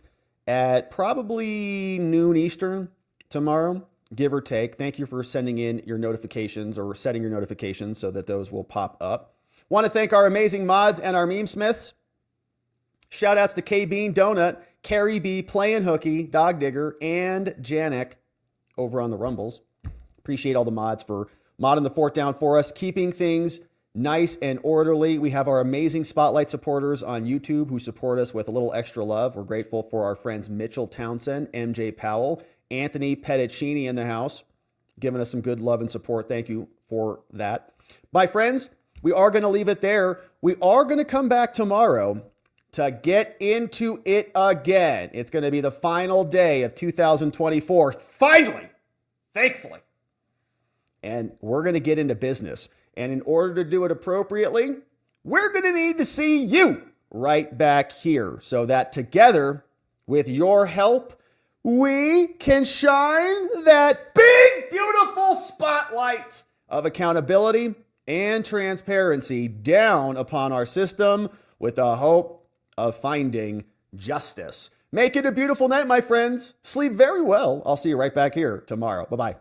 at probably noon Eastern tomorrow, give or take. Thank you for sending in your notifications or setting your notifications so that those will pop up. Want to thank our amazing mods and our meme smiths. Shout outs to K Bean Donut, Carrie B, Playin' Hooky, Dog Digger, and Janek over on the Rumbles. Appreciate all the mods for modding the fort down for us, keeping things nice and orderly. We have our amazing Spotlight supporters on YouTube who support us with a little extra love. We're grateful for our friends Mitchell Townsend, MJ Powell, Anthony Petticini in the house, giving us some good love and support. Thank you for that. My friends, we are going to leave it there. We are going to come back tomorrow to get into it again. It's going to be the final day of 2024. Finally, thankfully. And we're going to get into business. And in order to do it appropriately, we're going to need to see you right back here so that together, with your help, we can shine that big, beautiful spotlight of accountability and transparency down upon our system with the hope of finding justice. Make it a beautiful night, my friends. Sleep very well. I'll see you right back here tomorrow. Bye-bye.